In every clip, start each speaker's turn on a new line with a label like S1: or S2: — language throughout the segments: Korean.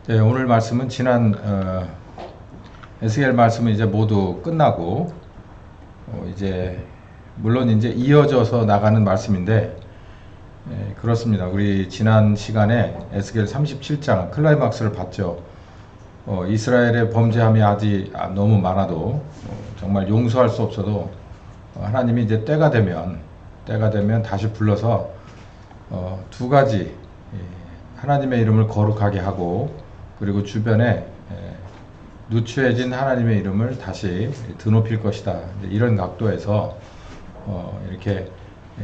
S1: 네, 오늘 말씀은 지난 에스겔 말씀은 이제 모두 끝나고 이제 물론 이제 이어져서 나가는 말씀인데 그렇습니다. 우리 지난 시간에 에스겔 37장 클라이막스를 봤죠. 이스라엘의 범죄함이 아직 너무 많아도 정말 용서할 수 없어도 하나님이 이제 때가 되면 다시 불러서 두 가지 하나님의 이름을 거룩하게 하고 그리고 주변에 누추해진 하나님의 이름을 다시 드높일 것이다. 이런 각도에서 이렇게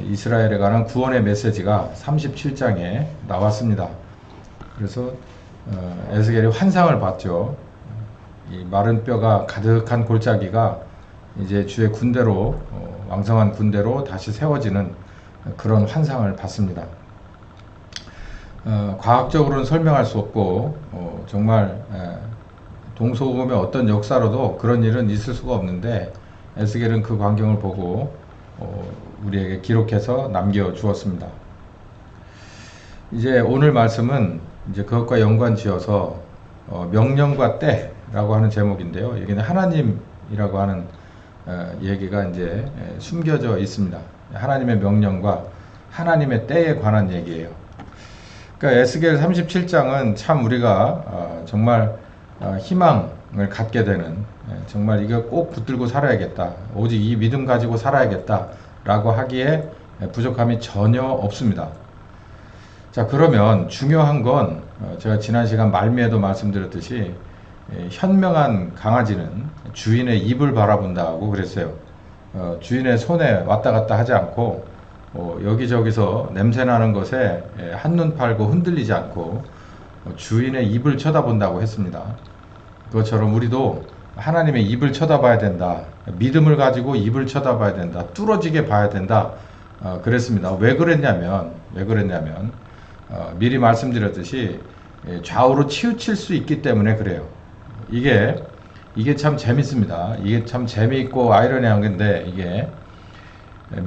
S1: 이스라엘에 관한 구원의 메시지가 37장에 나왔습니다. 그래서 에스겔이 환상을 봤죠. 이 마른 뼈가 가득한 골짜기가 이제 주의 군대로 왕성한 군대로 다시 세워지는 그런 환상을 봤습니다. 과학적으로는 설명할 수 없고 정말 동서고금의 어떤 역사로도 그런 일은 있을 수가 없는데 에스겔은 그 광경을 보고 우리에게 기록해서 남겨 주었습니다. 이제 오늘 말씀은 이제 그것과 연관지어서 명령과 때라고 하는 제목인데요. 여기는 하나님이라고 하는 얘기가 이제 숨겨져 있습니다. 하나님의 명령과 하나님의 때에 관한 얘기예요. 그러니까 에스겔 37장은 참 우리가 정말 희망을 갖게 되는 정말 이거 꼭 붙들고 살아야겠다. 오직 이 믿음 가지고 살아야겠다. 라고 하기에 부족함이 전혀 없습니다. 자, 그러면 중요한 건 제가 지난 시간 말미에도 말씀드렸듯이 현명한 강아지는 주인의 입을 바라본다고 그랬어요. 주인의 손에 왔다 갔다 하지 않고 여기저기서 냄새나는 것에 한눈 팔고 흔들리지 않고 주인의 입을 쳐다본다고 했습니다. 그것처럼 우리도 하나님의 입을 쳐다봐야 된다. 믿음을 가지고 입을 쳐다봐야 된다. 뚫어지게 봐야 된다. 그랬습니다. 왜 그랬냐면 미리 말씀드렸듯이 좌우로 치우칠 수 있기 때문에 그래요. 이게 참 재밌습니다. 이게 참 재미있고 아이러니한 건데 이게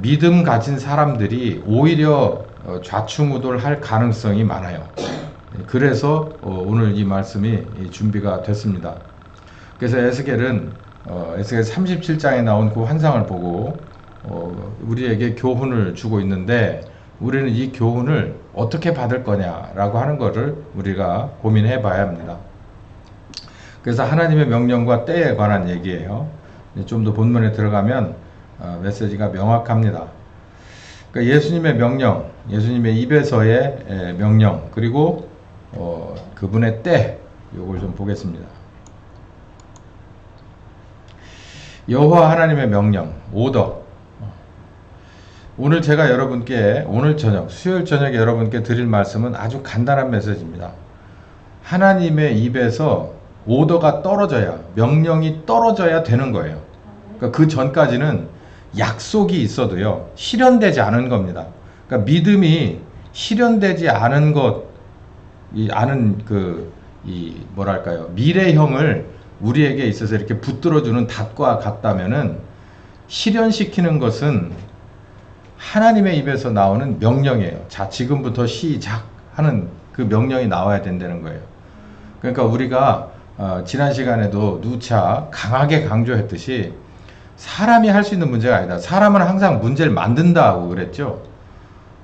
S1: 믿음 가진 사람들이 오히려 좌충우돌할 가능성이 많아요. 그래서 오늘 이 말씀이 준비가 됐습니다. 그래서 에스겔은 에스겔 37장에 나온 그 환상을 보고 우리에게 교훈을 주고 있는데 우리는 이 교훈을 어떻게 받을 거냐라고 하는 것을 우리가 고민해 봐야 합니다. 그래서 하나님의 명령과 때에 관한 얘기예요. 좀 더 본문에 들어가면 메시지가 명확합니다. 그러니까 예수님의 명령, 예수님의 입에서의 명령, 그리고 그분의 때, 요걸 좀 보겠습니다. 여호와 하나님의 명령, 오더. 오늘 제가 여러분께 오늘 저녁, 수요일 저녁에 여러분께 드릴 말씀은 아주 간단한 메시지입니다. 하나님의 입에서 오더가 떨어져야, 명령이 떨어져야 되는 거예요. 그러니까 그 전까지는 약속이 있어도요, 실현되지 않은 겁니다. 그러니까 믿음이 실현되지 않은 뭐랄까요, 미래형을 우리에게 있어서 이렇게 붙들어주는 닷과 같다면은 실현시키는 것은 하나님의 입에서 나오는 명령이에요. 자, 지금부터 시작하는 그 명령이 나와야 된다는 거예요. 그러니까 우리가 지난 시간에도 누차 강하게 강조했듯이 사람이 할 수 있는 문제가 아니다. 사람은 항상 문제를 만든다고 그랬죠.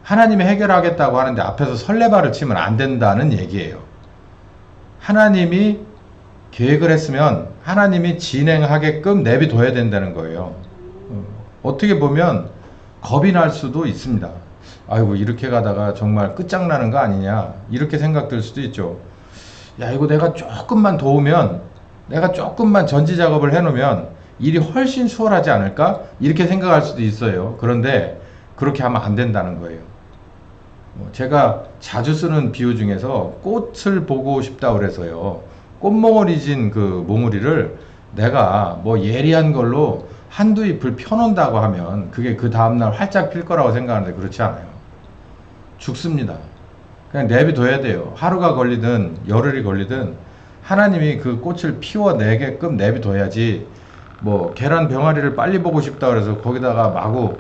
S1: 하나님이 해결하겠다고 하는데 앞에서 설레발을 치면 안 된다는 얘기예요. 하나님이 계획을 했으면 하나님이 진행하게끔 내비둬야 된다는 거예요. 어떻게 보면 겁이 날 수도 있습니다. 아이고, 이렇게 가다가 정말 끝장나는 거 아니냐, 이렇게 생각될 수도 있죠. 야, 이거 내가 조금만 도우면, 내가 조금만 전지 작업을 해놓으면 일이 훨씬 수월하지 않을까? 이렇게 생각할 수도 있어요. 그런데 그렇게 하면 안 된다는 거예요. 제가 자주 쓰는 비유 중에서 꽃을 보고 싶다 그래서요, 꽃몽오리 진 그 몽우리를 내가 뭐 예리한 걸로 한두 잎을 펴놓는다고 하면 그게 그 다음날 활짝 필 거라고 생각하는데 그렇지 않아요. 죽습니다. 그냥 내비둬야 돼요. 하루가 걸리든 열흘이 걸리든 하나님이 그 꽃을 피워내게끔 내비둬야지, 뭐 계란 병아리를 빨리 보고 싶다 그래서 거기다가 마구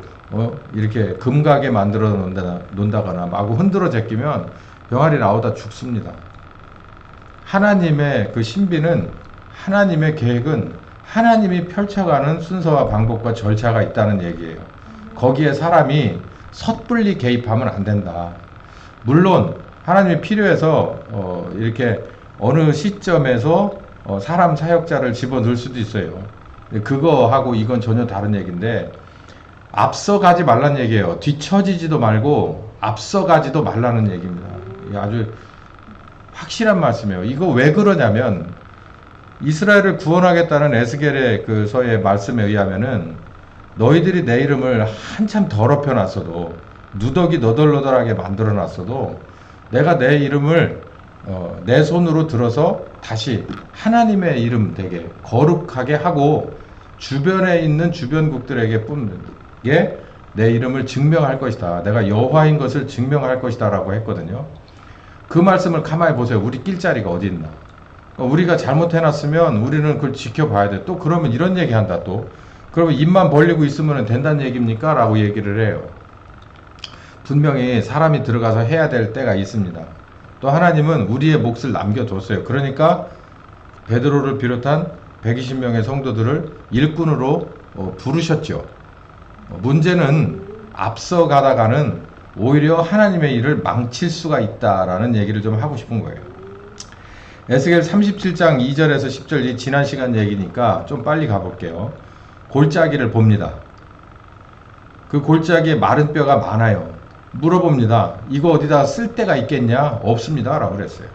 S1: 이렇게 금가게 만들어 놓는다거나 마구 흔들어 제끼면 병아리 나오다 죽습니다. 하나님의 그 신비는, 하나님의 계획은 하나님이 펼쳐가는 순서와 방법과 절차가 있다는 얘기예요. 거기에 사람이 섣불리 개입하면 안 된다. 물론 하나님이 필요해서 이렇게 어느 시점에서 사람 사역자를 집어넣을 수도 있어요. 그거하고 이건 전혀 다른 얘기인데, 앞서가지 말란 얘기예요. 뒤처지지도 말고 앞서가지도 말라는 얘기입니다. 아주 확실한 말씀이에요. 이거 왜 그러냐면, 이스라엘을 구원하겠다는 에스겔의 그 서의 말씀에 의하면은, 너희들이 내 이름을 한참 더럽혀 놨어도, 누더기 너덜너덜하게 만들어 놨어도, 내가 내 이름을 내 손으로 들어서 다시 하나님의 이름 되게 거룩하게 하고, 주변에 있는 주변국들에게 뿜게 내 이름을 증명할 것이다. 내가 여호와인 것을 증명할 것이다 라고 했거든요. 그 말씀을 가만히 보세요. 우리 낄 자리가 어디 있나. 우리가 잘못해놨으면 우리는 그걸 지켜봐야 돼. 또 그러면 이런 얘기 한다 또. 그러면 입만 벌리고 있으면 된다는 얘기입니까? 라고 얘기를 해요. 분명히 사람이 들어가서 해야 될 때가 있습니다. 또 하나님은 우리의 몫을 남겨뒀어요. 그러니까 베드로를 비롯한 120명의 성도들을 일꾼으로 부르셨죠. 문제는 앞서가다가는 오히려 하나님의 일을 망칠 수가 있다라는 얘기를 좀 하고 싶은 거예요. 에스겔 37장 2절에서 10절, 이 지난 시간 얘기니까 좀 빨리 가볼게요. 골짜기를 봅니다. 그 골짜기에 마른 뼈가 많아요. 물어봅니다. 이거 어디다 쓸 데가 있겠냐? 없습니다 라고 그랬어요.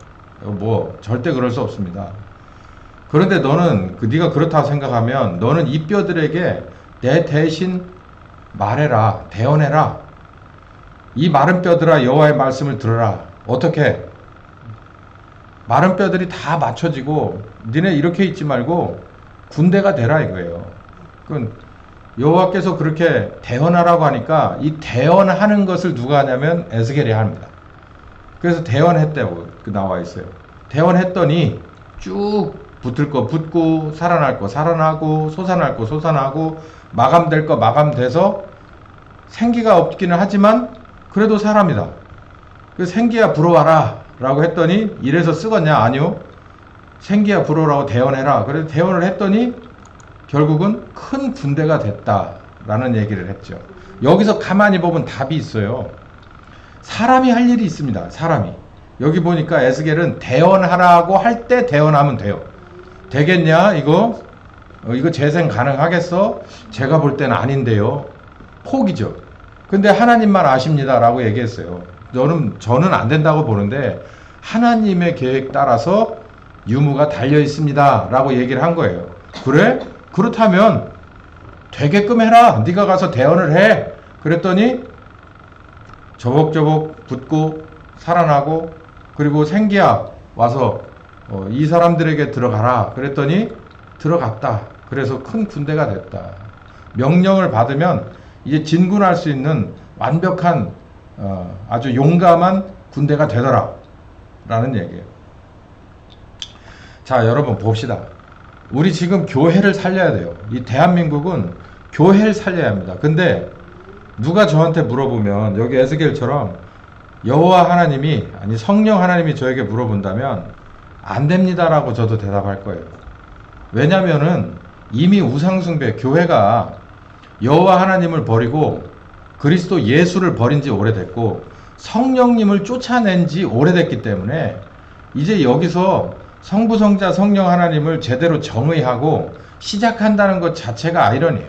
S1: 뭐 절대 그럴 수 없습니다. 그런데 너는 네가 그렇다고 생각하면 너는 이 뼈들에게 내 대신 말해라, 대언해라. 이 마른 뼈들아 여호와의 말씀을 들어라. 어떻게? 마른 뼈들이 다 맞춰지고 니네 이렇게 있지 말고 군대가 되라 이거예요. 그건 여호와께서 그렇게 대언하라고 하니까, 이 대언하는 것을 누가 하냐면 에스겔이 합니다. 그래서 대언했다고 나와 있어요. 대언했더니 쭉 붙을 거 붙고, 살아날 거 살아나고, 솟아날 거 솟아나고, 마감될 거 마감돼서, 생기가 없기는 하지만 그래도 사람이다. 그 생기야 불어와라 라고 했더니, 이래서 쓰겄냐? 아니요. 생기야 불어라고 대언해라. 그래서 대언을 했더니 결국은 큰 군대가 됐다라는 얘기를 했죠. 여기서 가만히 보면 답이 있어요. 사람이 할 일이 있습니다. 사람이. 여기 보니까 에스겔은 대언하라고 할 때 대언하면 돼요. 되겠냐? 이거 재생 가능하겠어? 제가 볼 때는 아닌데요. 포기죠. 근데 하나님만 아십니다 라고 얘기했어요. 저는 안 된다고 보는데, 하나님의 계획 따라서 유무가 달려 있습니다 라고 얘기를 한 거예요. 그래? 그렇다면 되게끔 해라. 네가 가서 대언을 해. 그랬더니 저벅저벅 붙고 살아나고, 그리고 생기야 와서 이 사람들에게 들어가라. 그랬더니 들어갔다. 그래서 큰 군대가 됐다. 명령을 받으면 이제 진군할 수 있는 완벽한 아주 용감한 군대가 되더라 라는 얘기예요. 자, 여러분 봅시다. 우리 지금 교회를 살려야 돼요. 이 대한민국은 교회를 살려야 합니다. 근데 누가 저한테 물어보면, 여기 에스겔처럼 여호와 하나님이, 아니 성령 하나님이 저에게 물어본다면 안 됩니다라고 저도 대답할 거예요. 왜냐면은 이미 우상숭배, 교회가 여호와 하나님을 버리고 그리스도 예수를 버린 지 오래됐고 성령님을 쫓아낸 지 오래됐기 때문에, 이제 여기서 성부, 성자, 성령 하나님을 제대로 정의하고 시작한다는 것 자체가 아이러니에요.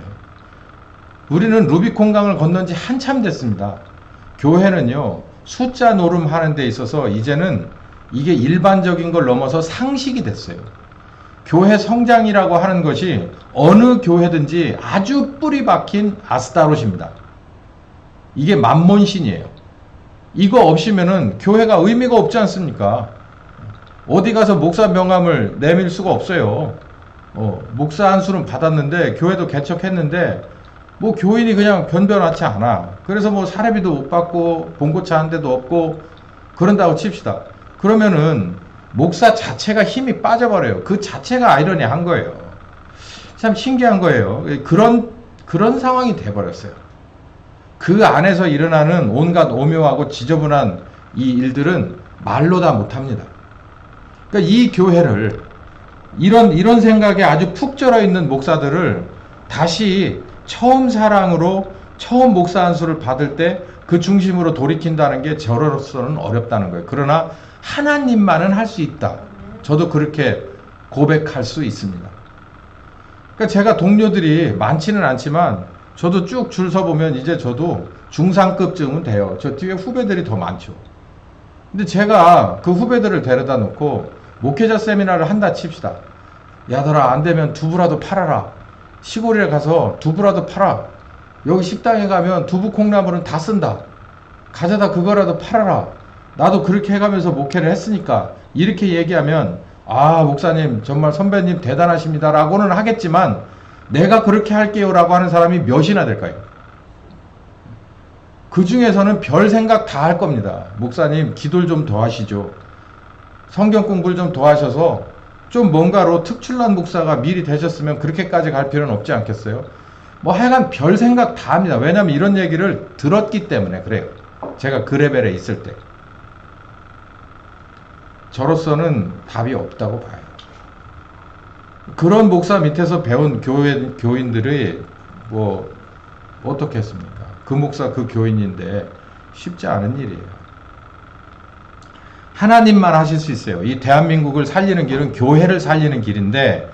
S1: 우리는 루비콘강을 건넌 지 한참 됐습니다. 교회는요, 숫자 노름하는 데 있어서 이제는 이게 일반적인 걸 넘어서 상식이 됐어요. 교회 성장이라고 하는 것이 어느 교회든지 아주 뿌리 박힌 아스타롯입니다. 이게 만몬신이에요. 이거 없이면은 교회가 의미가 없지 않습니까? 어디 가서 목사 명함을 내밀 수가 없어요. 목사 한 수는 받았는데, 교회도 개척했는데, 뭐 교인이 그냥 변변하지 않아. 그래서 뭐 사례비도 못 받고 봉고차 한 대도 없고 그런다고 칩시다. 그러면은 목사 자체가 힘이 빠져버려요. 그 자체가 아이러니한 거예요. 참 신기한 거예요. 그런 상황이 돼버렸어요. 그 안에서 일어나는 온갖 오묘하고 지저분한 이 일들은 말로 다 못합니다. 그러니까 이 교회를 이런 생각에 아주 푹 절어 있는 목사들을 다시 처음 사랑으로 처음 목사 안수를 받을 때 그 중심으로 돌이킨다는 게 저로서는 어렵다는 거예요. 그러나 하나님만은 할 수 있다. 저도 그렇게 고백할 수 있습니다. 그러니까 제가 동료들이 많지는 않지만 저도 쭉 줄 서보면 이제 저도 중상급쯤은 돼요. 저 뒤에 후배들이 더 많죠. 근데 제가 그 후배들을 데려다 놓고 목회자 세미나를 한다 칩시다. 야들아, 안 되면 두부라도 팔아라. 시골에 가서 두부라도 팔아. 여기 식당에 가면 두부 콩나물은 다 쓴다. 가져다 그거라도 팔아라. 나도 그렇게 해가면서 목회를 했으니까. 이렇게 얘기하면 아, 목사님 정말 선배님 대단하십니다 라고는 하겠지만 내가 그렇게 할게요 라고 하는 사람이 몇이나 될까요? 그 중에서는 별 생각 다 할 겁니다. 목사님 기도를 좀 더 하시죠. 성경 공부를 좀 더 하셔서 좀 뭔가로 특출난 목사가 미리 되셨으면 그렇게까지 갈 필요는 없지 않겠어요? 뭐 하여간 별 생각 다 합니다. 왜냐하면 이런 얘기를 들었기 때문에 그래요. 제가 그 레벨에 있을 때. 저로서는 답이 없다고 봐요. 그런 목사 밑에서 배운 교인들이 뭐 어떻게 했습니까? 그 목사 그 교인인데 쉽지 않은 일이에요. 하나님만 하실 수 있어요. 이 대한민국을 살리는 길은 교회를 살리는 길인데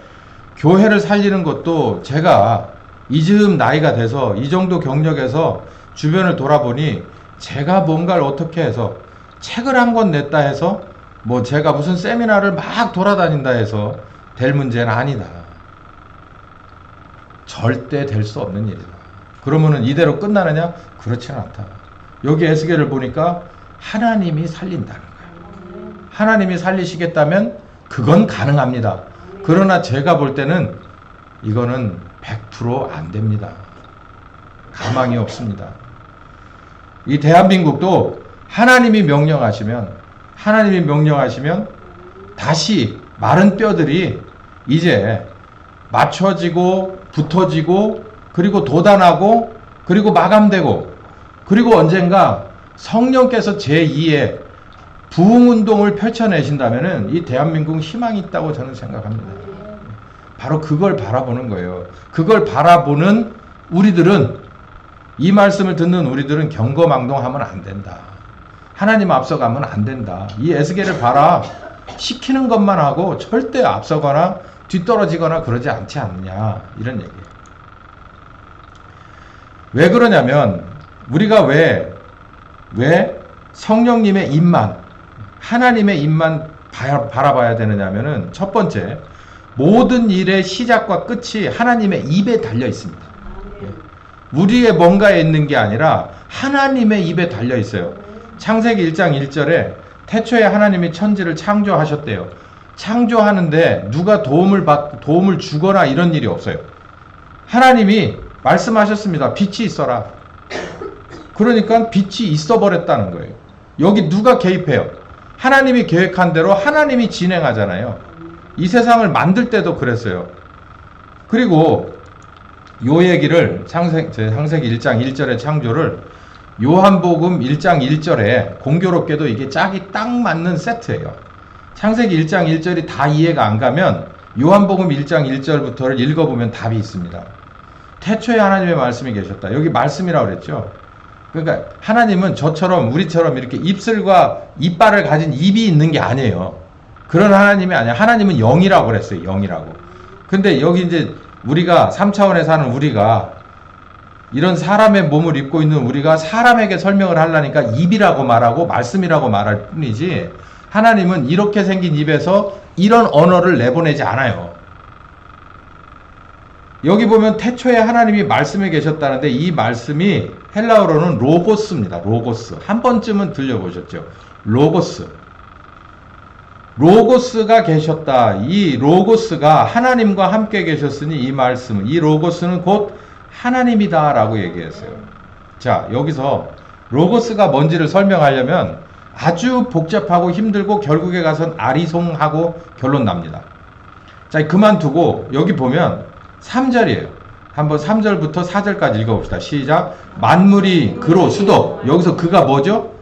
S1: 교회를 살리는 것도 제가 이즈음 나이가 돼서 이 정도 경력에서 주변을 돌아보니 제가 뭔가를 어떻게 해서 책을 한 권 냈다 해서 뭐 제가 무슨 세미나를 막 돌아다닌다 해서 될 문제는 아니다. 절대 될 수 없는 일이다. 그러면은 이대로 끝나느냐? 그렇지는 않다. 여기 에스겔을 보니까 하나님이 살린다는 거예요. 하나님이 살리시겠다면 그건 가능합니다. 그러나 제가 볼 때는 이거는 100% 안 됩니다. 가망이 없습니다. 이 대한민국도 하나님이 명령하시면 다시 마른 뼈들이 이제 맞춰지고 붙어지고 그리고 돋아나고 그리고 마감되고 그리고 언젠가 성령께서 제2의 부흥운동을 펼쳐내신다면은 이 대한민국은 희망이 있다고 저는 생각합니다. 바로 그걸 바라보는 거예요. 그걸 바라보는 우리들은, 이 말씀을 듣는 우리들은 경거망동하면 안 된다. 하나님 앞서가면 안 된다. 이 에스겔을 봐라. 시키는 것만 하고 절대 앞서거나 뒤떨어지거나 그러지 않지 않느냐. 이런 얘기예요. 왜 그러냐면 우리가 왜 성령님의 입만, 하나님의 입만 바라봐야 되느냐면은 첫 번째, 모든 일의 시작과 끝이 하나님의 입에 달려 있습니다. 우리의 뭔가에 있는 게 아니라 하나님의 입에 달려 있어요. 창세기 1장 1절에 태초에 하나님이 천지를 창조하셨대요. 창조하는데 누가 도움을 주거나 이런 일이 없어요. 하나님이 말씀하셨습니다. 빛이 있어라. 그러니까 빛이 있어 버렸다는 거예요. 여기 누가 개입해요? 하나님이 계획한 대로 하나님이 진행하잖아요. 이 세상을 만들 때도 그랬어요. 그리고 요 얘기를 창세기 1장 1절의 창조를 요한복음 1장 1절에 공교롭게도 이게 짝이 딱 맞는 세트예요. 창세기 1장 1절이 다 이해가 안 가면 요한복음 1장 1절부터를 읽어보면 답이 있습니다. 태초에 하나님의 말씀이 계셨다. 여기 말씀이라고 그랬죠. 그러니까 하나님은 우리처럼 이렇게 입술과 이빨을 가진 입이 있는 게 아니에요. 그런 하나님이 아니야. 하나님은 영이라고 그랬어요. 영이라고. 근데 여기 이제 우리가 3차원에 사는 우리가 이런 사람의 몸을 입고 있는 우리가 사람에게 설명을 하려니까 입이라고 말하고 말씀이라고 말할 뿐이지 하나님은 이렇게 생긴 입에서 이런 언어를 내보내지 않아요. 여기 보면 태초에 하나님이 말씀에 계셨다는데 이 말씀이 헬라어로는 로고스입니다. 로고스. 한 번쯤은 들려보셨죠? 로고스가 계셨다. 이 로고스가 하나님과 함께 계셨으니 이 말씀은, 이 로고스는 곧 하나님이다 라고 얘기했어요. 자, 여기서 로고스가 뭔지를 설명하려면 아주 복잡하고 힘들고 결국에 가선 아리송하고 결론 납니다. 자, 그만두고 여기 보면 3절이에요. 한번 3절부터 4절까지 읽어봅시다. 시작. 만물이 그로 수도. 여기서 그가 뭐죠?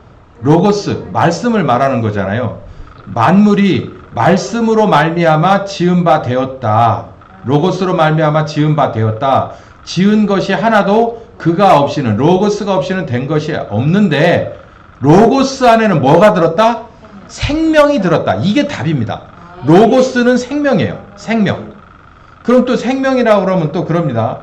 S1: 로고스, 말씀을 말하는 거잖아요. 만물이 말씀으로 말미암아 지은 바 되었다. 로고스로 말미암아 지은 바 되었다. 지은 것이 하나도 그가 없이는, 로고스가 없이는 된 것이 없는데 로고스 안에는 뭐가 들었다? 생명이 들었다. 이게 답입니다. 로고스는 생명이에요. 생명. 그럼 또 생명이라고 그러면 또 그럽니다.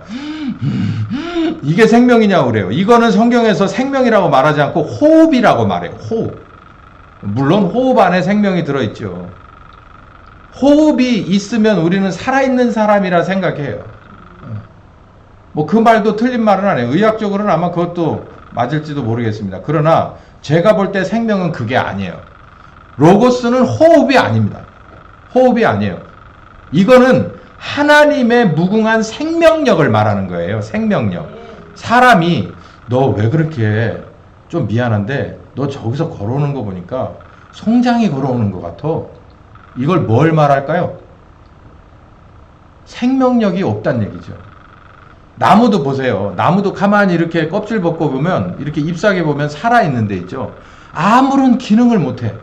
S1: 이게 생명이냐고 그래요. 이거는 성경에서 생명이라고 말하지 않고 호흡이라고 말해요. 호흡. 물론 호흡 안에 생명이 들어있죠. 호흡이 있으면 우리는 살아있는 사람이라 생각해요. 뭐 그 말도 틀린 말은 아니에요. 의학적으로는 아마 그것도 맞을지도 모르겠습니다. 그러나 제가 볼 때 생명은 그게 아니에요. 로고스는 호흡이 아닙니다. 호흡이 아니에요. 이거는 하나님의 무궁한 생명력을 말하는 거예요. 생명력. 사람이 너 왜 그렇게, 좀 미안한데 너 저기서 걸어오는 거 보니까 송장이 걸어오는 것 같아. 이걸 뭘 말할까요? 생명력이 없다는 얘기죠. 나무도 보세요. 나무도 가만히 이렇게 껍질 벗고 보면, 이렇게 잎사귀 보면 살아있는 데 있죠. 아무런 기능을 못해.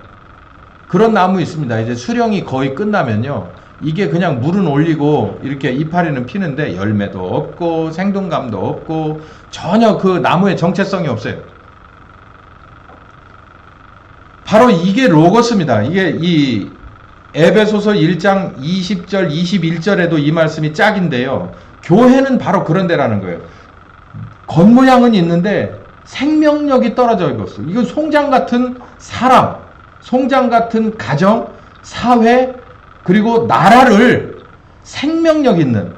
S1: 그런 나무 있습니다. 이제 수령이 거의 끝나면요, 이게 그냥 물은 올리고 이렇게 이파리는 피는데 열매도 없고 생동감도 없고 전혀 그 나무의 정체성이 없어요. 바로 이게 로고스입니다. 이게 이 에베소서 1장 20절 21절에도 이 말씀이 짝인데요. 교회는 바로 그런 데라는 거예요. 겉모양은 있는데 생명력이 떨어져 있었어. 이건 송장 같은 사람, 송장 같은 가정, 사회, 그리고 나라를 생명력 있는,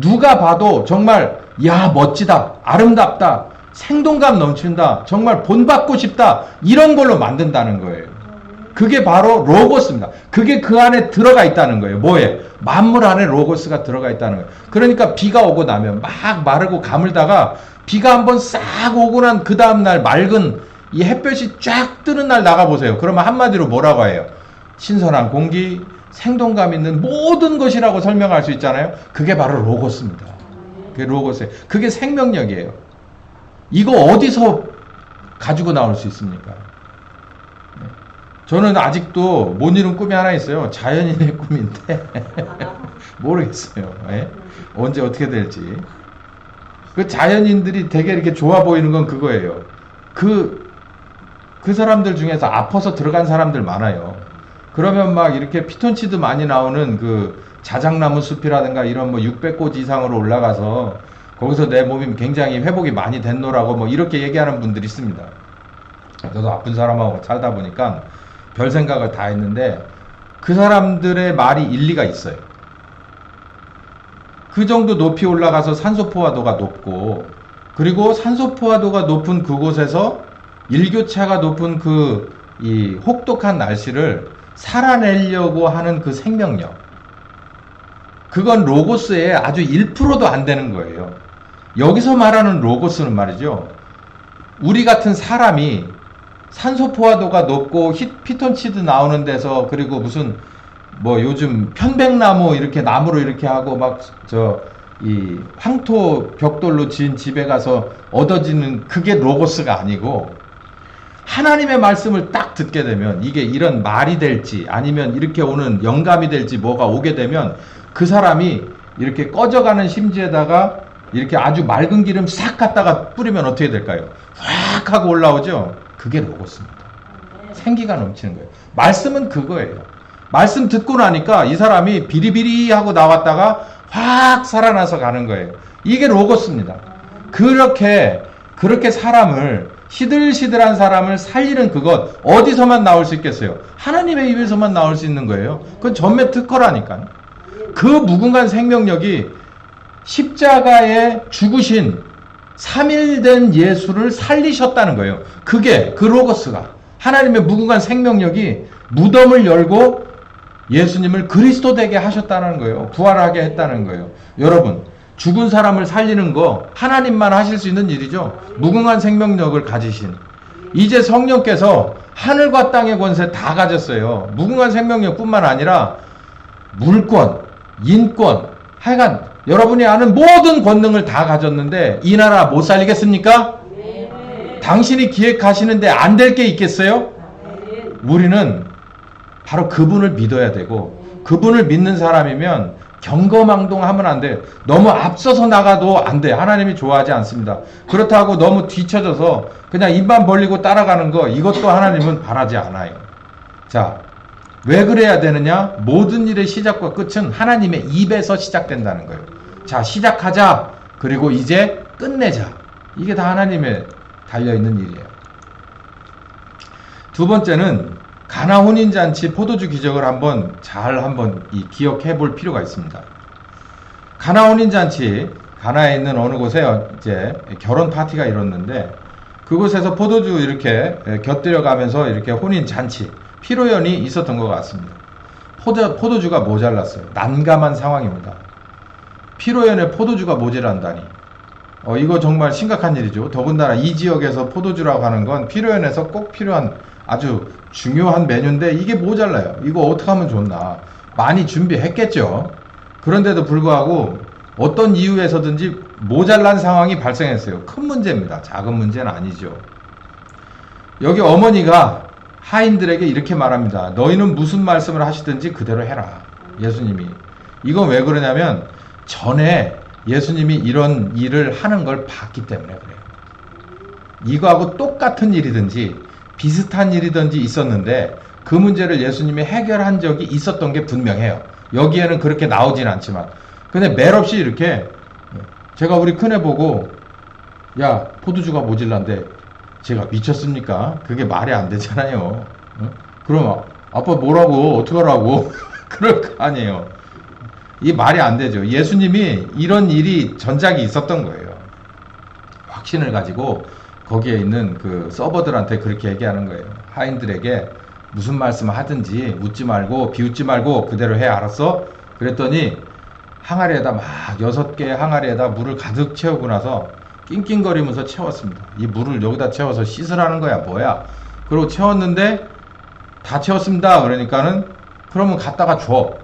S1: 누가 봐도 정말 야 멋지다, 아름답다, 생동감 넘친다, 정말 본받고 싶다, 이런 걸로 만든다는 거예요. 그게 바로 로고스입니다. 그게 그 안에 들어가 있다는 거예요. 뭐에? 만물 안에 로고스가 들어가 있다는 거예요. 그러니까 비가 오고 나면 막 마르고 가물다가 비가 한번 싹 오고 난 그 다음날 맑은 이 햇볕이 쫙 뜨는 날 나가보세요. 그러면 한마디로 뭐라고 해요? 신선한 공기, 생동감 있는 모든 것이라고 설명할 수 있잖아요. 그게 바로 로고스입니다. 그게 로고스예요. 그게 생명력이에요. 이거 어디서 가지고 나올 수 있습니까? 저는 아직도 못 이룬 꿈이 하나 있어요. 자연인의 꿈인데 모르겠어요. 네? 언제 어떻게 될지. 그 자연인들이 되게 이렇게 좋아 보이는 건 그거예요. 그 사람들 중에서 아파서 들어간 사람들 많아요. 그러면 막 이렇게 피톤치드 많이 나오는 그 자작나무 숲이라든가 이런 뭐 600곳 이상으로 올라가서 거기서 내 몸이 굉장히 회복이 많이 됐노라고 뭐 이렇게 얘기하는 분들이 있습니다. 저도 아픈 사람하고 살다 보니까 별 생각을 다 했는데 그 사람들의 말이 일리가 있어요. 그 정도 높이 올라가서 산소 포화도가 높고, 그리고 산소 포화도가 높은 그곳에서 일교차가 높은 이 혹독한 날씨를 살아내려고 하는 그 생명력, 그건 로고스의 아주 1%도 안 되는 거예요. 여기서 말하는 로고스는 말이죠, 우리 같은 사람이 산소 포화도가 높고 피톤치드 나오는 데서, 그리고 무슨 뭐 요즘 편백나무 이렇게 나무로 이렇게 하고 막 이 황토 벽돌로 지은 집에 가서 얻어지는 그게 로고스가 아니고, 하나님의 말씀을 딱 듣게 되면 이게 이런 말이 될지 아니면 이렇게 오는 영감이 될지 뭐가 오게 되면 그 사람이 이렇게 꺼져가는 심지에다가 이렇게 아주 맑은 기름 싹 갖다가 뿌리면 어떻게 될까요? 확 하고 올라오죠. 그게 로고스입니다. 생기가 넘치는 거예요. 말씀은 그거예요. 말씀 듣고 나니까 이 사람이 비리비리 하고 나왔다가 확 살아나서 가는 거예요. 이게 로고스입니다. 그렇게 사람을, 시들시들한 사람을 살리는 그것, 어디서만 나올 수 있겠어요? 하나님의 입에서만 나올 수 있는 거예요. 그건 전매 특허라니까요. 그 무궁한 생명력이 십자가에 죽으신 3일 된 예수를 살리셨다는 거예요. 그게 그 로고스가, 하나님의 무궁한 생명력이 무덤을 열고 예수님을 그리스도 되게 하셨다는 거예요. 부활하게 했다는 거예요. 여러분, 죽은 사람을 살리는 거 하나님만 하실 수 있는 일이죠. 무궁한 생명력을 가지신, 이제 성령께서 하늘과 땅의 권세 다 가졌어요. 무궁한 생명력뿐만 아니라 물권, 인권, 하여간 여러분이 아는 모든 권능을 다 가졌는데 이 나라 못 살리겠습니까? 네. 당신이 기획하시는데 안 될 게 있겠어요? 네. 우리는 바로 그분을 믿어야 되고, 그분을 믿는 사람이면 경거망동하면 안 돼. 너무 앞서서 나가도 안 돼. 하나님이 좋아하지 않습니다. 그렇다고 너무 뒤쳐져서 그냥 입만 벌리고 따라가는 거, 이것도 하나님은 바라지 않아요. 자, 왜 그래야 되느냐? 모든 일의 시작과 끝은 하나님의 입에서 시작된다는 거예요. 자, 시작하자. 그리고 이제 끝내자. 이게 다 하나님의 달려있는 일이에요. 두 번째는 가나 혼인잔치 포도주 기적을 한번 기억해 볼 필요가 있습니다. 가나 혼인잔치, 가나에 있는 어느 곳에 이제 결혼 파티가 이뤘는데, 그곳에서 포도주 이렇게 곁들여 가면서 이렇게 혼인잔치, 피로연이 있었던 것 같습니다. 포도주가 모자랐어요. 난감한 상황입니다. 피로연에 포도주가 모자란다니. 이거 정말 심각한 일이죠. 더군다나 이 지역에서 포도주라고 하는 건 피로연에서 꼭 필요한 아주 중요한 메뉴인데 이게 모자라요. 이거 어떻게 하면 좋나. 많이 준비했겠죠. 그런데도 불구하고 어떤 이유에서든지 모자란 상황이 발생했어요. 큰 문제입니다. 작은 문제는 아니죠. 여기 어머니가 하인들에게 이렇게 말합니다. 너희는 무슨 말씀을 하시든지 그대로 해라. 예수님이. 이건 왜 그러냐면 전에 예수님이 이런 일을 하는 걸 봤기 때문에 그래요. 이거하고 똑같은 일이든지 비슷한 일이든지 있었는데 그 문제를 예수님이 해결한 적이 있었던 게 분명해요. 여기에는 그렇게 나오진 않지만. 근데 매없이 이렇게 제가 우리 큰애 보고 야, 포도주가 모질란데 제가 미쳤습니까? 그게 말이 안 되잖아요. 그럼 아빠 뭐라고 어떡하라고 그럴 거 아니에요. 이 말이 안 되죠. 예수님이 이런 일이 전작이 있었던 거예요. 확신을 가지고 거기에 있는 그 서버들한테 그렇게 얘기하는 거예요. 하인들에게 무슨 말씀 하든지 웃지 말고 비웃지 말고 그대로 해. 알았어? 그랬더니 항아리에다 막 6개의 항아리에다 물을 가득 채우고 나서 낑낑거리면서 채웠습니다. 이 물을 여기다 채워서 씻으라는 거야 뭐야. 그리고 채웠는데 다 채웠습니다. 그러니까는 그러면 갖다가 줘.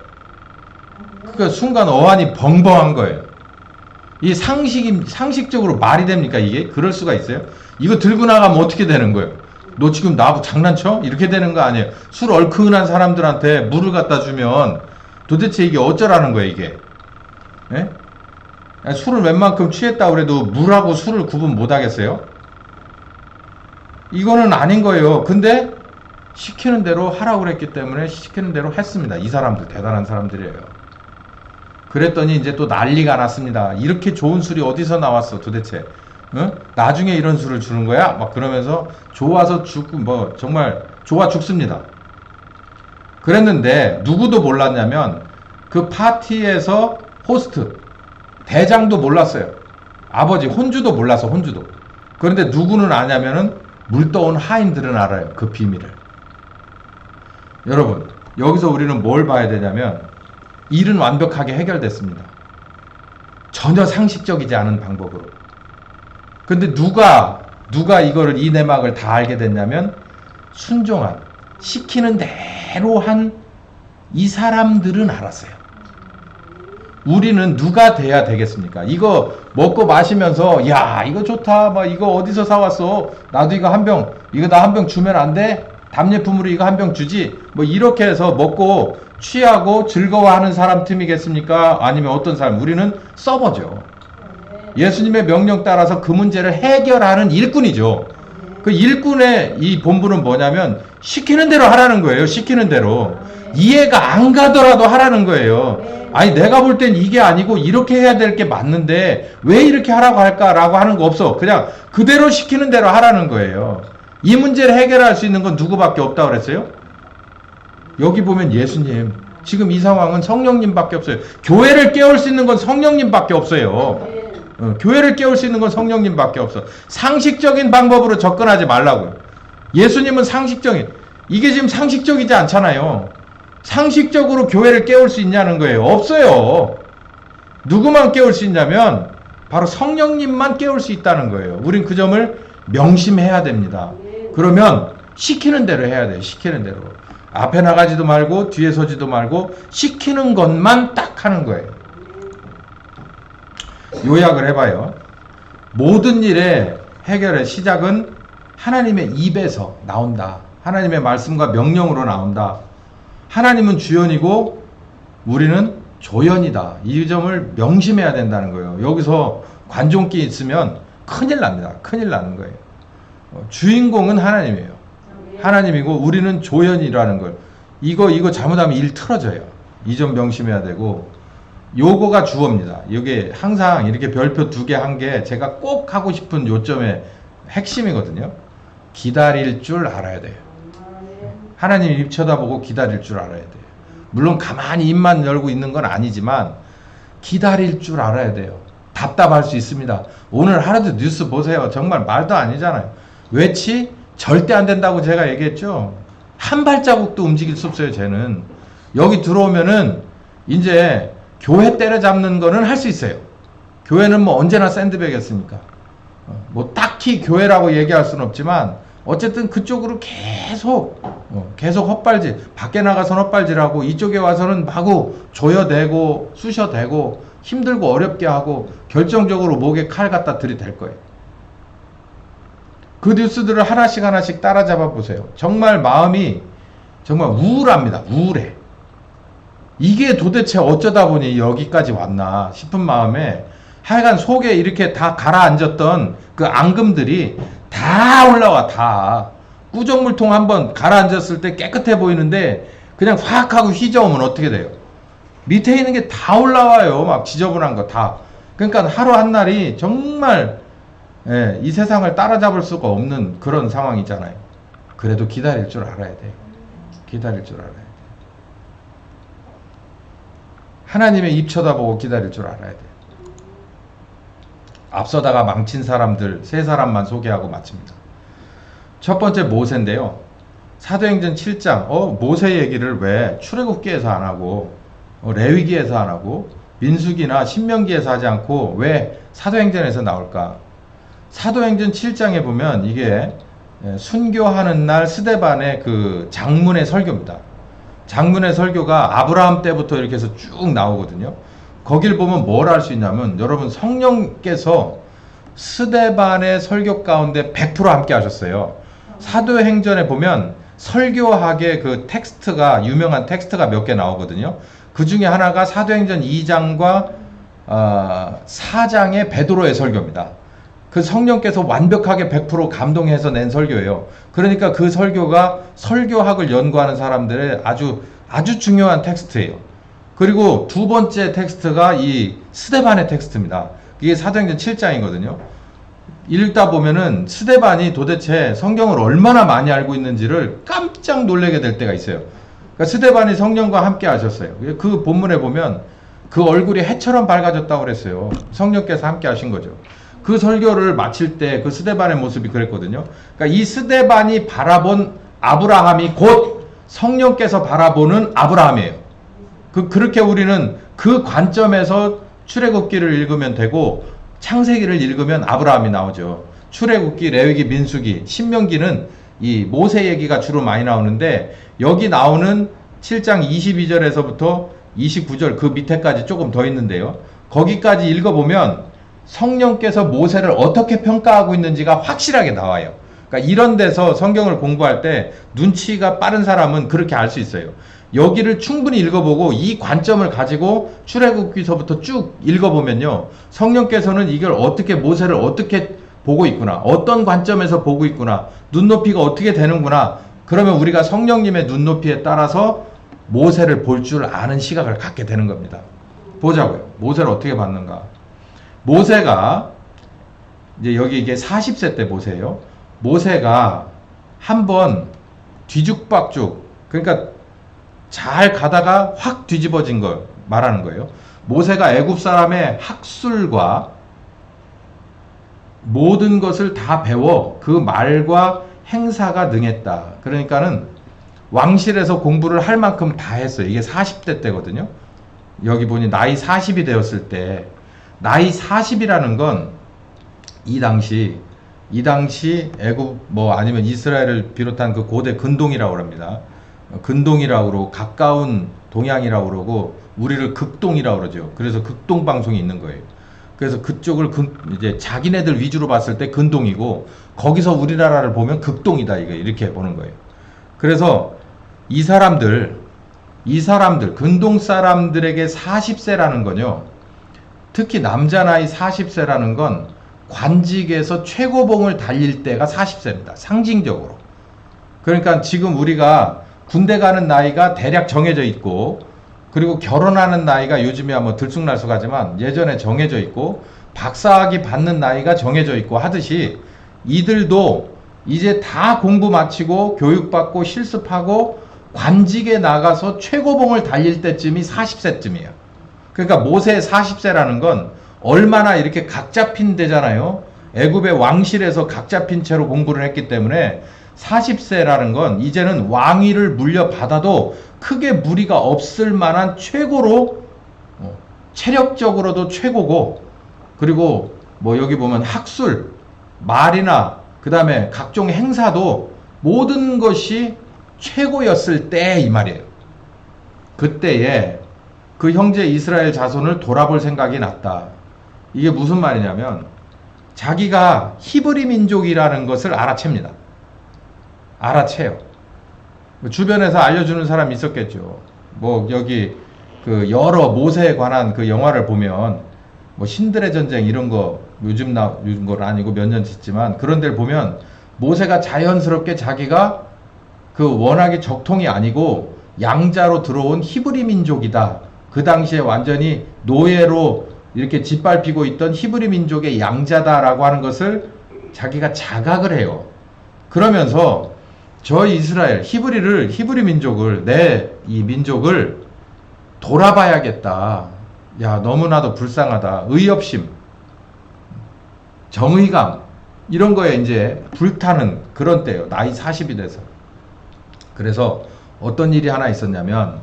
S1: 그러니까 순간 어안이 벙벙한 거예요. 이 상식적으로 말이 됩니까 이게? 그럴 수가 있어요? 이거 들고 나가면 어떻게 되는 거예요? 너 지금 나하고 장난쳐? 이렇게 되는 거 아니에요? 술 얼큰한 사람들한테 물을 갖다 주면 도대체 이게 어쩌라는 거예요 이게? 예? 술을 웬만큼 취했다고 그래도 물하고 술을 구분 못 하겠어요? 이거는 아닌 거예요. 근데 시키는 대로 하라고 그랬기 때문에 시키는 대로 했습니다. 이 사람들 대단한 사람들이에요. 그랬더니 이제 또 난리가 났습니다. 이렇게 좋은 술이 어디서 나왔어 도대체? 응? 나중에 이런 술을 주는 거야? 막 그러면서 좋아서 죽고 뭐 정말 좋아 죽습니다. 그랬는데 누구도 몰랐냐면 그 파티에서 호스트 대장도 몰랐어요. 아버지 혼주도 몰랐어. 혼주도. 그런데 누구는 아냐면은 물떠온 하인들은 알아요. 그 비밀을. 여러분 여기서 우리는 뭘 봐야 되냐면 일은 완벽하게 해결됐습니다. 전혀 상식적이지 않은 방법으로. 근데 누가 이거를 이 내막을 다 알게 됐냐면 순종한 시키는 대로 한 이 사람들은 알았어요. 우리는 누가 돼야 되겠습니까? 이거 먹고 마시면서 야 이거 좋다 막 이거 어디서 사왔어? 나도 이거 한 병 이거 나 한 병 주면 안 돼? 답례품으로 이거 한 병 주지? 뭐 이렇게 해서 먹고 취하고 즐거워하는 사람 틈이겠습니까? 아니면 어떤 사람? 우리는 서버죠. 예수님의 명령 따라서 그 문제를 해결하는 일꾼이죠. 그 일꾼의 이 본분은 뭐냐면 시키는 대로 하라는 거예요. 시키는 대로. 이해가 안 가더라도 하라는 거예요. 아니 내가 볼 땐 이게 아니고 이렇게 해야 될 게 맞는데 왜 이렇게 하라고 할까라고 하는 거 없어. 그냥 그대로 시키는 대로 하라는 거예요. 이 문제를 해결할 수 있는 건 누구밖에 없다고 그랬어요? 여기 보면 예수님. 지금 이 상황은 성령님밖에 없어요. 교회를 깨울 수 있는 건 성령님밖에 없어요. 교회를 깨울 수 있는 건 성령님밖에 없어. 상식적인 방법으로 접근하지 말라고요. 예수님은 상식적인, 이게 지금 상식적이지 않잖아요. 상식적으로 교회를 깨울 수 있냐는 거예요. 없어요. 누구만 깨울 수 있냐면 바로 성령님만 깨울 수 있다는 거예요. 우린 그 점을 명심해야 됩니다. 그러면 시키는 대로 해야 돼요. 시키는 대로. 앞에 나가지도 말고 뒤에 서지도 말고 시키는 것만 딱 하는 거예요. 요약을 해봐요. 모든 일의 해결의 시작은 하나님의 입에서 나온다. 하나님의 말씀과 명령으로 나온다. 하나님은 주연이고 우리는 조연이다. 이 점을 명심해야 된다는 거예요. 여기서 관종기 있으면 큰일 납니다. 큰일 나는 거예요. 주인공은 하나님이에요. 하나님이고 우리는 조연이라는 걸. 이거 잘못하면 일 틀어져요. 이 점 명심해야 되고, 요거가 주어입니다. 이게 항상 이렇게 별표 2개 한 게 제가 꼭 하고 싶은 요점의 핵심이거든요. 기다릴 줄 알아야 돼요. 하나님 입 쳐다보고 기다릴 줄 알아야 돼요. 물론 가만히 입만 열고 있는 건 아니지만 기다릴 줄 알아야 돼요. 답답할 수 있습니다. 오늘 하루도 뉴스 보세요. 정말 말도 아니잖아요. 왜치? 절대 안 된다고 제가 얘기했죠. 한 발자국도 움직일 수 없어요. 쟤는. 여기 들어오면은 이제 교회 때려잡는 거는 할 수 있어요. 교회는 뭐 언제나 샌드백이었으니까. 뭐 딱히 교회라고 얘기할 수는 없지만 어쨌든 그쪽으로 계속 헛발질, 밖에 나가서는 헛발질하고 이쪽에 와서는 마구 조여대고 쑤셔대고 힘들고 어렵게 하고 결정적으로 목에 칼 갖다 들이댈 거예요. 그 뉴스들을 하나씩 따라잡아 보세요. 정말 마음이 정말 우울합니다. 우울해. 이게 도대체 어쩌다 보니 여기까지 왔나 싶은 마음에 하여간 속에 이렇게 다 가라앉았던 그 앙금들이 다 올라와. 다 꾸정물통 한번 가라앉았을 때 깨끗해 보이는데 그냥 확 하고 휘저으면 어떻게 돼요? 밑에 있는 게 다 올라와요. 막 지저분한 거 다. 그러니까 하루 한 날이 정말 이 세상을 따라잡을 수가 없는 그런 상황이잖아요. 그래도 기다릴 줄 알아야 돼요. 기다릴 줄 알아야 돼요. 하나님의 입 쳐다보고 기다릴 줄 알아야 돼요. 앞서다가 망친 사람들 세 사람만 소개하고 마칩니다. 첫 번째 모세인데요. 사도행전 7장 모세 얘기를 왜 출애굽기에서 안 하고 레위기에서 안 하고 민수기나 신명기에서 하지 않고 왜 사도행전에서 나올까? 사도행전 7장에 보면 이게 순교하는 날 스데반의 그 장문의 설교입니다. 장문의 설교가 아브라함 때부터 이렇게 해서 쭉 나오거든요. 거길 보면 뭘 알 수 있냐면 여러분 성령께서 스데반의 설교 가운데 100% 함께 하셨어요. 사도행전에 보면 설교학의 그 텍스트가 유명한 텍스트가 몇 개 나오거든요. 그 중에 하나가 사도행전 2장과 4장의 베드로의 설교입니다. 그 성령께서 완벽하게 100% 감동해서 낸 설교예요. 그러니까 그 설교가 설교학을 연구하는 사람들의 아주 중요한 텍스트예요. 그리고 두 번째 텍스트가 이 스데반의 텍스트입니다. 이게 사도행전 7장이거든요. 읽다 보면은 스데반이 도대체 성경을 얼마나 많이 알고 있는지를 깜짝 놀라게 될 때가 있어요. 그러니까 스데반이 성령과 함께 하셨어요. 그 본문에 보면 그 얼굴이 해처럼 밝아졌다고 그랬어요. 성령께서 함께 하신 거죠. 그 설교를 마칠 때 그 스데반의 모습이 그랬거든요. 그러니까 이 스데반이 바라본 아브라함이 곧 성령께서 바라보는 아브라함이에요. 그렇게 우리는 그 관점에서 출애굽기를 읽으면 되고 창세기를 읽으면 아브라함이 나오죠. 출애굽기, 레위기, 민수기, 신명기는 이 모세 얘기가 주로 많이 나오는데 여기 나오는 7장 22절에서부터 29절 그 밑에까지 조금 더 있는데요. 거기까지 읽어보면 성령께서 모세를 어떻게 평가하고 있는지가 확실하게 나와요. 그러니까 이런 데서 성경을 공부할 때 눈치가 빠른 사람은 그렇게 알 수 있어요. 여기를 충분히 읽어보고 이 관점을 가지고 출애굽기서부터 쭉 읽어보면요. 성령께서는 이걸 어떻게 모세를 어떻게 보고 있구나. 어떤 관점에서 보고 있구나. 눈높이가 어떻게 되는구나. 그러면 우리가 성령님의 눈높이에 따라서 모세를 볼 줄 아는 시각을 갖게 되는 겁니다. 보자고요. 모세를 어떻게 봤는가. 모세가 이제 여기 이게 40세 때 모세예요. 모세가 한번 뒤죽박죽 그러니까 잘 가다가 확 뒤집어진 걸 말하는 거예요. 모세가 애굽 사람의 학술과 모든 것을 다 배워 그 말과 행사가 능했다. 그러니까는 왕실에서 공부를 할 만큼 다 했어요. 이게 40대 때거든요. 여기 보니 나이 40이 되었을 때 나이 40이라는 건 이 당시 애굽 아니면 이스라엘을 비롯한 그 고대 근동이라고 합니다. 근동이라고 그러고 가까운 동양이라고 그러고 우리를 극동이라고 그러죠. 그래서 극동 방송이 있는 거예요. 그래서 그쪽을 이제 자기네들 위주로 봤을 때 근동이고 거기서 우리나라를 보면 극동이다 이렇게 보는 거예요. 그래서 이 사람들 이 사람들, 근동 사람들에게 40세라는 건요, 특히 남자 나이 40세라는 건 관직에서 최고봉을 달릴 때가 40세입니다. 상징적으로. 그러니까 지금 우리가 군대 가는 나이가 대략 정해져 있고, 그리고 결혼하는 나이가 요즘이야 뭐 들쑥날쑥하지만 예전에 정해져 있고, 박사학위 받는 나이가 정해져 있고 하듯이 이들도 이제 다 공부 마치고 교육받고 실습하고 관직에 나가서 최고봉을 달릴 때쯤이 40세쯤이에요. 그러니까 모세의 40세라는 건 얼마나 이렇게 각 잡힌 데잖아요. 애굽의 왕실에서 각 잡힌 채로 공부를 했기 때문에 40세라는 건 이제는 왕위를 물려받아도 크게 무리가 없을 만한 최고로, 체력적으로도 최고고, 그리고 뭐 여기 보면 학술, 말이나 그 다음에 각종 행사도 모든 것이 최고였을 때 이 말이에요. 그때에 그 형제 이스라엘 자손을 돌아볼 생각이 났다. 이게 무슨 말이냐면 자기가 히브리 민족이라는 것을 알아챕니다. 알아채요. 주변에서 알려주는 사람이 있었겠죠. 뭐 여기 그 여러 모세에 관한 그 영화를 보면 뭐 신들의 전쟁 이런 거 요즘 건 아니고 몇 년 됐지만 그런 데를 보면 모세가 자연스럽게 자기가 그 워낙에 적통이 아니고 양자로 들어온 히브리 민족이다. 그 당시에 완전히 노예로 이렇게 짓밟히고 있던 히브리 민족의 양자다라고 하는 것을 자기가 자각을 해요. 그러면서 저 이스라엘, 히브리 민족을, 이 민족을 돌아봐야겠다. 야, 너무나도 불쌍하다. 의협심, 정의감, 이런 거에 이제 불타는 그런 때예요. 나이 40이 돼서. 그래서 어떤 일이 하나 있었냐면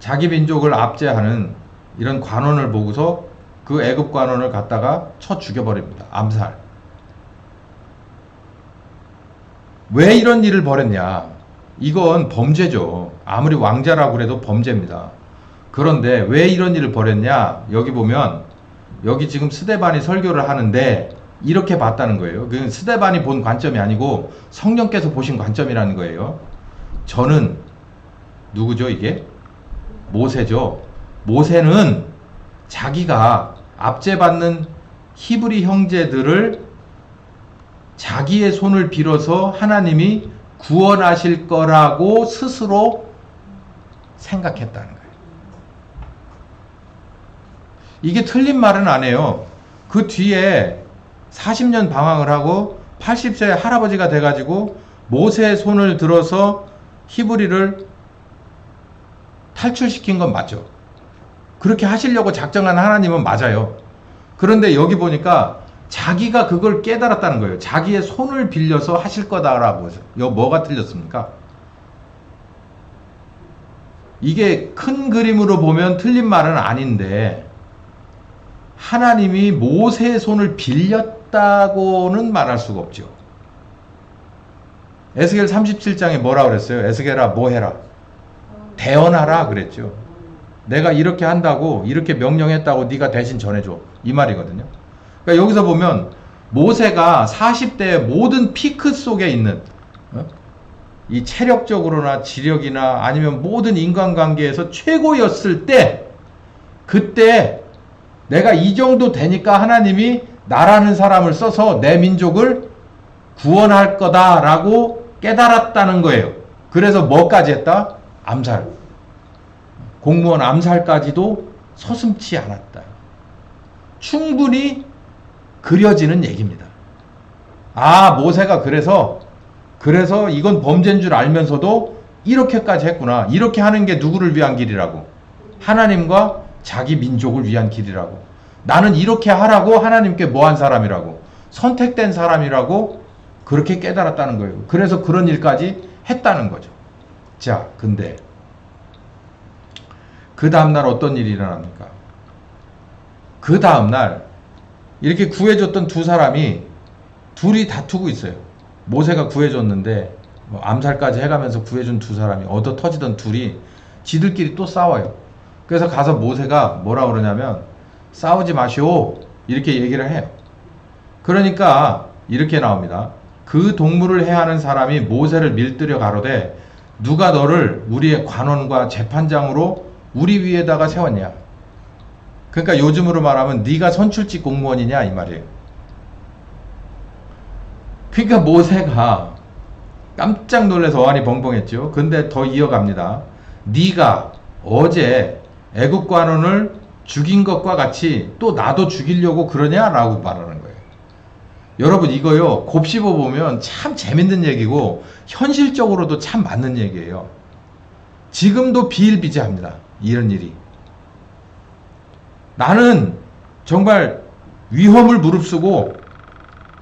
S1: 자기 민족을 압제하는 이런 관원을 보고서 그 애굽 관원을 갖다가 쳐 죽여버립니다. 암살. 왜 이런 일을 벌였냐? 이건 범죄죠. 아무리 왕자라고 그래도 범죄입니다. 그런데 왜 이런 일을 벌였냐? 여기 보면 여기 지금 스데반이 설교를 하는데 이렇게 봤다는 거예요. 그 스데반이 본 관점이 아니고 성령께서 보신 관점이라는 거예요. 저는 누구죠 이게? 모세죠. 모세는 자기가 압제받는 히브리 형제들을 자기의 손을 빌어서 하나님이 구원하실 거라고 스스로 생각했다는 거예요. 이게 틀린 말은 안 해요. 그 뒤에 40년 방황을 하고 80세 할아버지가 돼가지고 모세의 손을 들어서 히브리를 탈출시킨 건 맞죠. 그렇게 하시려고 작정한 하나님은 맞아요. 그런데 여기 보니까 자기가 그걸 깨달았다는 거예요. 자기의 손을 빌려서 하실 거다라고. 이거 뭐가 틀렸습니까? 이게 큰 그림으로 보면 틀린 말은 아닌데 하나님이 모세의 손을 빌렸다고는 말할 수가 없죠. 에스겔 37장에 뭐라 그랬어요? 에스겔아 뭐 해라? 대언하라 그랬죠. 내가 이렇게 한다고 이렇게 명령했다고 네가 대신 전해줘. 이 말이거든요. 그러니까 여기서 보면 모세가 40대의 모든 피크 속에 있는 이 체력적으로나 지력이나 아니면 모든 인간관계에서 최고였을 때 그때 내가 이 정도 되니까 하나님이 나라는 사람을 써서 내 민족을 구원할 거다라고 깨달았다는 거예요. 그래서 뭐까지 했다? 암살. 공무원 암살까지도 서슴지 않았다. 충분히 그려지는 얘기입니다. 아, 모세가 그래서 이건 범죄인 줄 알면서도 이렇게까지 했구나. 이렇게 하는 게 누구를 위한 길이라고? 하나님과 자기 민족을 위한 길이라고. 나는 이렇게 하라고 하나님께 뭐한 사람이라고? 선택된 사람이라고 그렇게 깨달았다는 거예요. 그래서 그런 일까지 했다는 거죠. 자, 근데 그 다음날 어떤 일이 일어납니까? 그 다음날 이렇게 구해줬던 두 사람이 둘이 다투고 있어요. 모세가 구해줬는데 뭐 암살까지 해가면서 구해준 두 사람이 얻어 터지던 둘이 지들끼리 또 싸워요. 그래서 가서 모세가 뭐라 그러냐면 싸우지 마시오 이렇게 얘기를 해요. 그러니까 이렇게 나옵니다. 그 동물을 해하는 사람이 모세를 밀뜨려 가로되 누가 너를 우리의 관원과 재판장으로 우리 위에다가 세웠냐. 그러니까 요즘으로 말하면 네가 선출직 공무원이냐 이 말이에요. 그러니까 모세가 깜짝 놀라서 어안이 벙벙했죠. 근데 더 이어갑니다. 네가 어제 애굽 관원을 죽인 것과 같이 또 나도 죽이려고 그러냐라고 말하는 거예요. 여러분 이거요 곱씹어 보면 참 재밌는 얘기고 현실적으로도 참 맞는 얘기예요. 지금도 비일비재합니다. 이런 일이. 나는 정말 위험을 무릅쓰고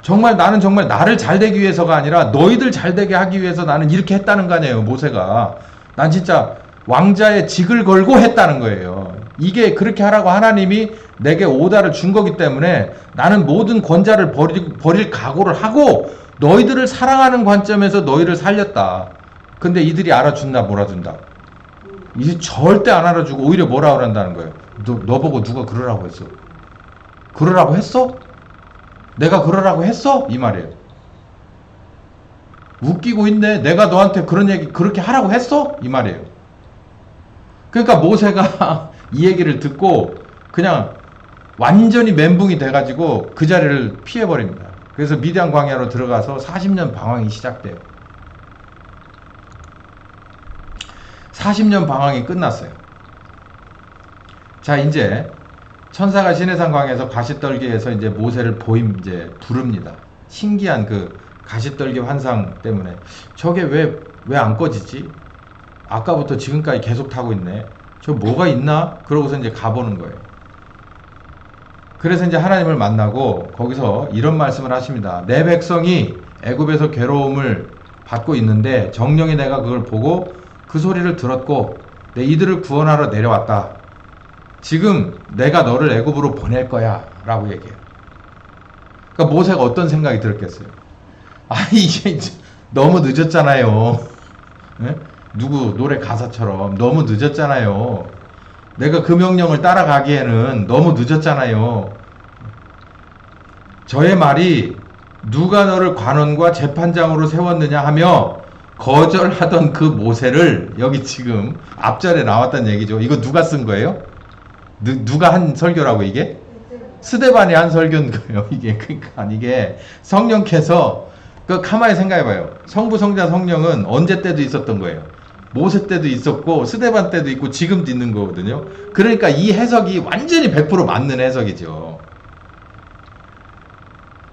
S1: 정말 나는 정말 나를 잘되기 위해서가 아니라 너희들 잘되게 하기 위해서 나는 이렇게 했다는 거 아니에요. 모세가. 난 진짜 왕자의 직을 걸고 했다는 거예요. 이게 그렇게 하라고 하나님이 내게 오다를 준 거기 때문에 나는 모든 권자를 버릴 각오를 하고 너희들을 사랑하는 관점에서 너희를 살렸다. 근데 이들이 알아준다 몰아준다. 이제 절대 안 알아주고 오히려 뭐라 그런다는 거예요. 너 보고 누가 그러라고 했어? 그러라고 했어? 내가 그러라고 했어? 이 말이에요. 웃기고 있네. 내가 너한테 그런 얘기 그렇게 하라고 했어? 이 말이에요. 그러니까 모세가 이 얘기를 듣고 그냥 완전히 멘붕이 돼가지고 그 자리를 피해버립니다. 그래서 미디안 광야로 들어가서 40년 방황이 시작돼요. 40년 방황이 끝났어요. 자, 이제 천사가 시내산 광야에서 가시떨기에서 이제 모세를 이제 부릅니다. 신기한 그 가시떨기 환상 때문에 저게 왜 안 꺼지지? 아까부터 지금까지 계속 타고 있네. 저 뭐가 있나? 그러고서 이제 가보는 거예요. 그래서 이제 하나님을 만나고 거기서 이런 말씀을 하십니다. 내 백성이 애굽에서 괴로움을 받고 있는데 정령이 내가 그걸 보고 그 소리를 들었고 내 이들을 구원하러 내려왔다. 지금 내가 너를 애굽으로 보낼 거야 라고 얘기해요. 그러니까 모세가 어떤 생각이 들었겠어요? 이게 너무 늦었잖아요. 네? 누구 노래 가사처럼 너무 늦었잖아요. 내가 그 명령을 따라가기에는 너무 늦었잖아요. 저의 말이 누가 너를 관원과 재판장으로 세웠느냐 하며 거절하던 그 모세를 여기 지금 앞절에 나왔다는 얘기죠. 이거 누가 쓴 거예요? 누가 한 설교라고 이게? 스데반이 한 설교인 거예요. 이게 그러니까 이게 성령께서 가만히 생각해봐요. 성부, 성자, 성령은 언제 때도 있었던 거예요. 모세 때도 있었고 스데반 때도 있고 지금도 있는 거거든요. 그러니까 이 해석이 완전히 100% 맞는 해석이죠.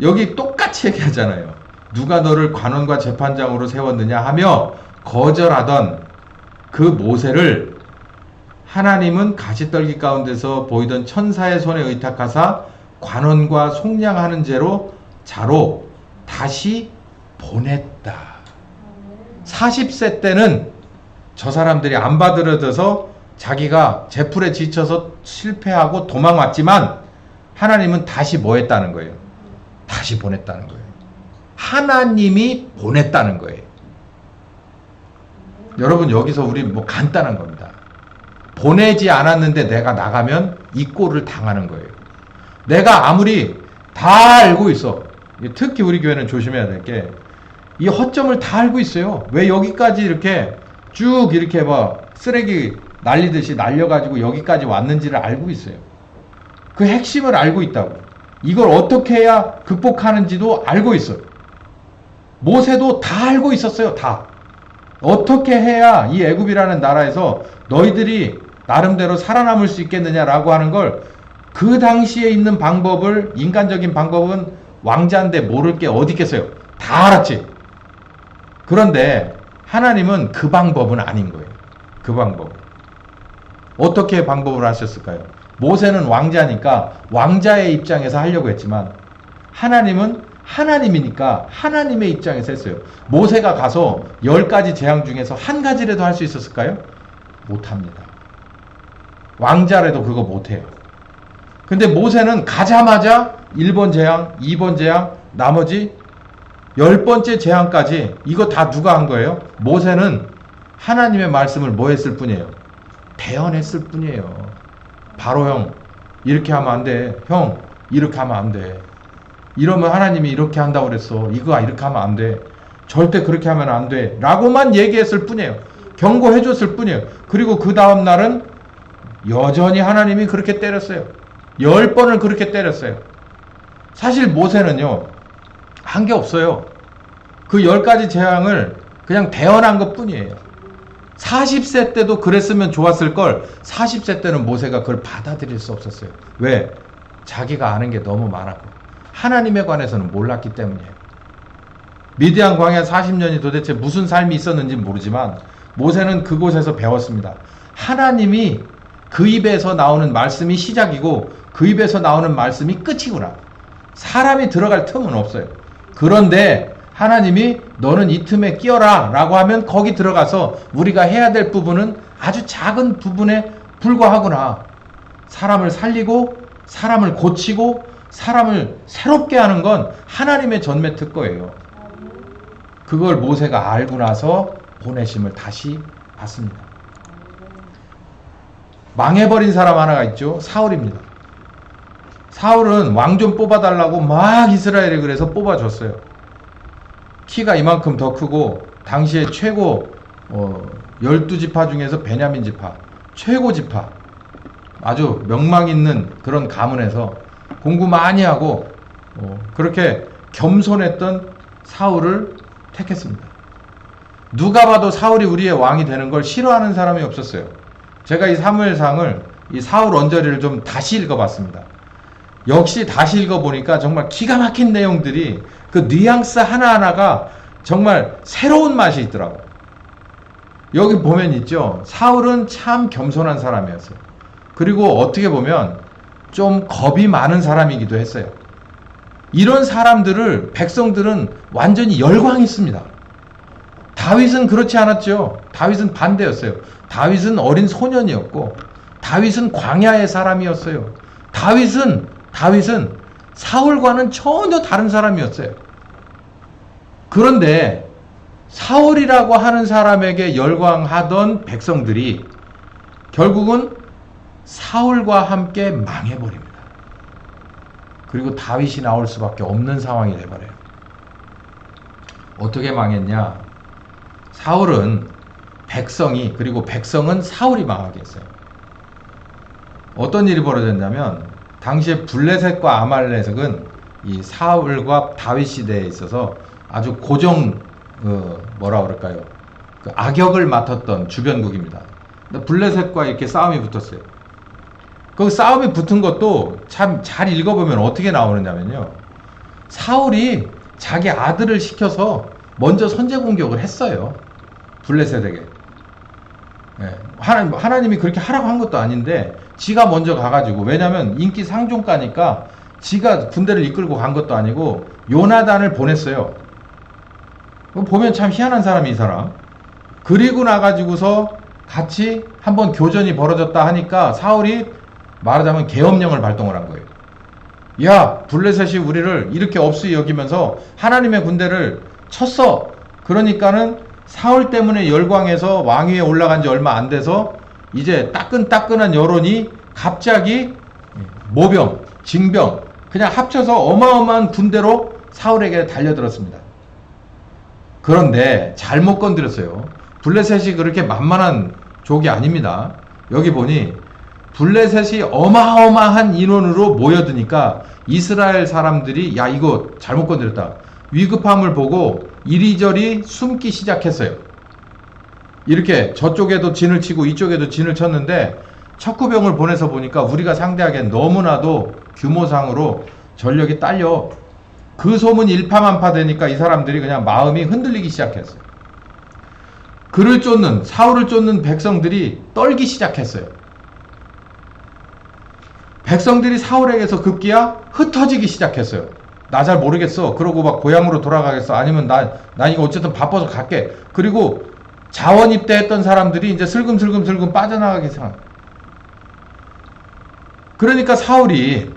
S1: 여기 똑같이 얘기하잖아요. 누가 너를 관원과 재판장으로 세웠느냐 하며 거절하던 그 모세를 하나님은 가시떨기 가운데서 보이던 천사의 손에 의탁하사 관원과 속량하는 자로 다시 보냈다. 40세 때는 저 사람들이 안 받으려져서 자기가 제풀에 지쳐서 실패하고 도망왔지만 하나님은 다시 뭐 했다는 거예요? 다시 보냈다는 거예요. 하나님이 보냈다는 거예요. 여러분 여기서 우리 뭐 간단한 겁니다. 보내지 않았는데 내가 나가면 이 꼴을 당하는 거예요. 내가 아무리 다 알고 있어. 특히 우리 교회는 조심해야 될 게 이 허점을 다 알고 있어요. 왜 여기까지 이렇게 쭉 이렇게 쓰레기 날리듯이 날려가지고 여기까지 왔는지를 알고 있어요. 그 핵심을 알고 있다고. 이걸 어떻게 해야 극복하는지도 알고 있어요. 모세도 다 알고 있었어요. 다. 어떻게 해야 이 애굽이라는 나라에서 너희들이 나름대로 살아남을 수 있겠느냐라고 하는 걸 그 당시에 있는 방법을 인간적인 방법은 왕자인데 모를 게 어디 있겠어요. 다 알았지. 그런데 하나님은 그 방법은 아닌 거예요. 그 방법. 어떻게 방법을 하셨을까요? 모세는 왕자니까 왕자의 입장에서 하려고 했지만 하나님은 하나님이니까 하나님의 입장에서 했어요. 모세가 가서 10가지 재앙 중에서 한 가지라도 할 수 있었을까요? 못합니다. 왕자라도 그거 못해요. 근데 모세는 가자마자 1번 재앙, 2번 재앙, 나머지 10번째 재앙까지 이거 다 누가 한 거예요? 모세는 하나님의 말씀을 뭐 했을 뿐이에요? 대언했을 뿐이에요. 바로 형 이렇게 하면 안 돼. 형 이렇게 하면 안 돼. 이러면 하나님이 이렇게 한다고 그랬어. 이거 이렇게 하면 안 돼. 절대 그렇게 하면 안 돼. 라고만 얘기했을 뿐이에요. 경고해 줬을 뿐이에요. 그리고 그 다음 날은 여전히 하나님이 그렇게 때렸어요. 10번을 그렇게 때렸어요. 사실 모세는요, 한 게 없어요. 그 10가지 재앙을 그냥 대언한 것 뿐이에요. 40세 때도 그랬으면 좋았을 걸 40세 때는 모세가 그걸 받아들일 수 없었어요. 왜? 자기가 아는 게 너무 많았고 하나님에 관해서는 몰랐기 때문이에요. 미디안 광야 40년이 도대체 무슨 삶이 있었는지 모르지만 모세는 그곳에서 배웠습니다. 하나님이 그 입에서 나오는 말씀이 시작이고 그 입에서 나오는 말씀이 끝이구나. 사람이 들어갈 틈은 없어요. 그런데 하나님이 너는 이 틈에 끼어라 라고 하면 거기 들어가서 우리가 해야 될 부분은 아주 작은 부분에 불과하구나. 사람을 살리고 사람을 고치고 사람을 새롭게 하는 건 하나님의 전매 특권이에요. 그걸 모세가 알고 나서 보내심을 다시 받습니다. 망해버린 사람 하나가 있죠. 사울입니다. 사울은 왕 좀 뽑아달라고 막 이스라엘에 그래서 뽑아줬어요. 키가 이만큼 더 크고 당시에 최고 12지파 중에서 베냐민 지파 최고 지파, 아주 명망 있는 그런 가문에서 공부 많이 하고 그렇게 겸손했던 사울을 택했습니다. 누가 봐도 사울이 우리의 왕이 되는 걸 싫어하는 사람이 없었어요. 제가 이 사무엘상을, 이 사울 언저리를 좀 다시 읽어봤습니다. 역시 다시 읽어보니까 정말 기가 막힌 내용들이, 그 뉘앙스 하나하나가 정말 새로운 맛이 있더라고요. 여기 보면 있죠. 사울은 참 겸손한 사람이었어요. 그리고 어떻게 보면 좀 겁이 많은 사람이기도 했어요. 이런 사람들을 백성들은 완전히 열광했습니다. 다윗은 그렇지 않았죠. 다윗은 반대였어요. 다윗은 어린 소년이었고 다윗은 광야의 사람이었어요. 다윗은 사울과는 전혀 다른 사람이었어요. 그런데 사울이라고 하는 사람에게 열광하던 백성들이 결국은 사울과 함께 망해버립니다. 그리고 다윗이 나올 수밖에 없는 상황이 돼버려요. 어떻게 망했냐? 사울은 백성이, 그리고 백성은 사울이 망하게 했어요. 어떤 일이 벌어졌냐면 당시에 블레셋과 아말렉은 이 사울과 다윗 시대에 있어서 아주 고정 뭐라 그럴까요? 그 악역을 맡았던 주변국입니다. 블레셋과 이렇게 싸움이 붙었어요. 그 싸움이 붙은 것도 참 잘 읽어보면 어떻게 나오느냐면요. 사울이 자기 아들을 시켜서 먼저 선제 공격을 했어요. 블레셋에게. 네. 하나님이 그렇게 하라고 한 것도 아닌데 지가 먼저 가가지고, 왜냐면 인기 상종가니까 지가 군대를 이끌고 간 것도 아니고 요나단을 보냈어요. 보면 참 희한한 사람이 이 사람. 그리고 나가지고서 같이 한번 교전이 벌어졌다 하니까 사울이 말하자면 계엄령을 발동을 한 거예요. 야, 블레셋이 우리를 이렇게 없이 여기면서 하나님의 군대를 쳤어. 그러니까는 사울 때문에 열광해서 왕위에 올라간 지 얼마 안 돼서 이제 따끈따끈한 여론이 갑자기 모병, 징병 그냥 합쳐서 어마어마한 군대로 사울에게 달려들었습니다. 그런데 잘못 건드렸어요. 블레셋이 그렇게 만만한 족이 아닙니다. 여기 보니 블레셋이 어마어마한 인원으로 모여드니까 이스라엘 사람들이 야, 이거 잘못 건드렸다. 위급함을 보고 이리저리 숨기 시작했어요. 이렇게 저쪽에도 진을 치고 이쪽에도 진을 쳤는데 척후병을 보내서 보니까 우리가 상대하기엔 너무나도 규모상으로 전력이 딸려. 그 소문이 일파만파 되니까 이 사람들이 그냥 마음이 흔들리기 시작했어요. 그를 쫓는, 사울을 쫓는 백성들이 떨기 시작했어요. 백성들이 사울에게서 급기야 흩어지기 시작했어요. 나 잘 모르겠어. 그러고 막 고향으로 돌아가겠어. 아니면 나 이거 어쨌든 바빠서 갈게. 그리고 자원 입대했던 사람들이 이제 슬금슬금 빠져나가기 시작. 그러니까 사울이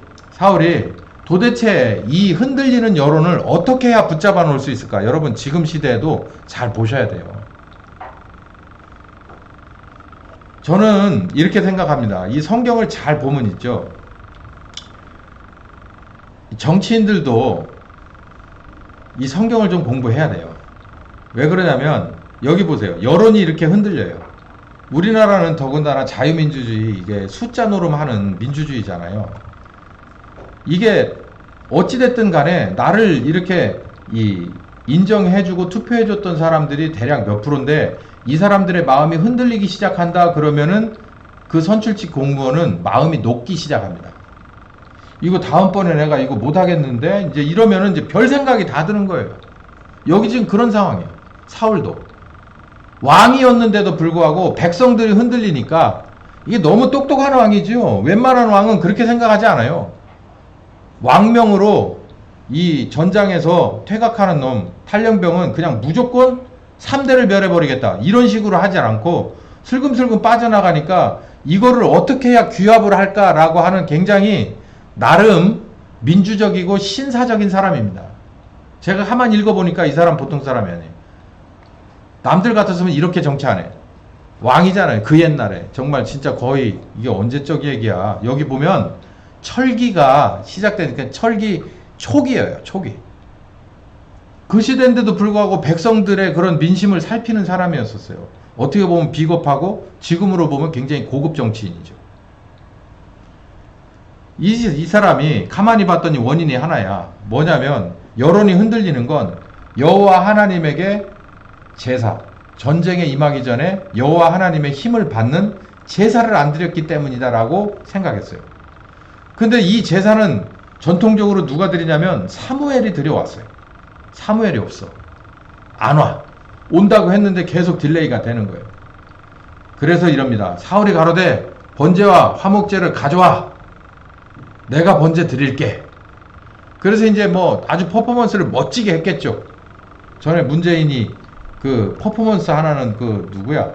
S1: 도대체 이 흔들리는 여론을 어떻게 해야 붙잡아 놓을 수 있을까? 여러분 지금 시대에도 잘 보셔야 돼요. 저는 이렇게 생각합니다. 이 성경을 잘 보면 있죠. 정치인들도 이 성경을 좀 공부해야 돼요. 왜 그러냐면 여기 보세요. 여론이 이렇게 흔들려요. 우리나라는 더군다나 자유민주주의, 이게 숫자 노름하는 민주주의잖아요. 이게 어찌됐든 간에 나를 이렇게 인정해주고 투표해줬던 사람들이 대략 몇 프로인데, 이 사람들의 마음이 흔들리기 시작한다 그러면은 그 선출직 공무원은 마음이 녹기 시작합니다. 이거 다음번에 내가 이거 못하겠는데, 이제 이러면은 이제 별 생각이 다 드는 거예요. 여기 지금 그런 상황이에요. 사울도 왕이었는데도 불구하고 백성들이 흔들리니까, 이게 너무 똑똑한 왕이죠. 웬만한 왕은 그렇게 생각하지 않아요. 왕명으로 이 전장에서 퇴각하는 놈, 탈영병은 그냥 무조건 3대를 멸해버리겠다, 이런 식으로 하지 않고 슬금슬금 빠져나가니까 이거를 어떻게 해야 규합을 할까라고 하는 굉장히 나름 민주적이고 신사적인 사람입니다. 제가 가만히 읽어보니까 이 사람 보통 사람이 아니에요. 남들 같았으면 이렇게 정치 안 해. 왕이잖아요. 그 옛날에. 정말 진짜 거의 이게 언제적 얘기야. 여기 보면 철기가 시작되니까 철기 초기예요. 초기. 그 시대인데도 불구하고 백성들의 그런 민심을 살피는 사람이었었어요. 어떻게 보면 비겁하고 지금으로 보면 굉장히 고급 정치인이죠. 이 사람이 가만히 봤더니 원인이 하나야. 뭐냐면 여론이 흔들리는 건 여호와 하나님에게 제사, 전쟁에 임하기 전에 여호와 하나님의 힘을 받는 제사를 안 드렸기 때문이다라고 생각했어요. 근데 이 제사는 전통적으로 누가 드리냐면 사무엘이 드려왔어요. 사무엘이 없어. 안 와. 온다고 했는데 계속 딜레이가 되는 거예요. 그래서 이럽니다. 사울이 가로되 번제와 화목제를 가져와. 내가 번제 드릴게. 그래서 이제 뭐 아주 퍼포먼스를 멋지게 했겠죠. 전에 문재인이 그 퍼포먼스 하나는 그 누구야?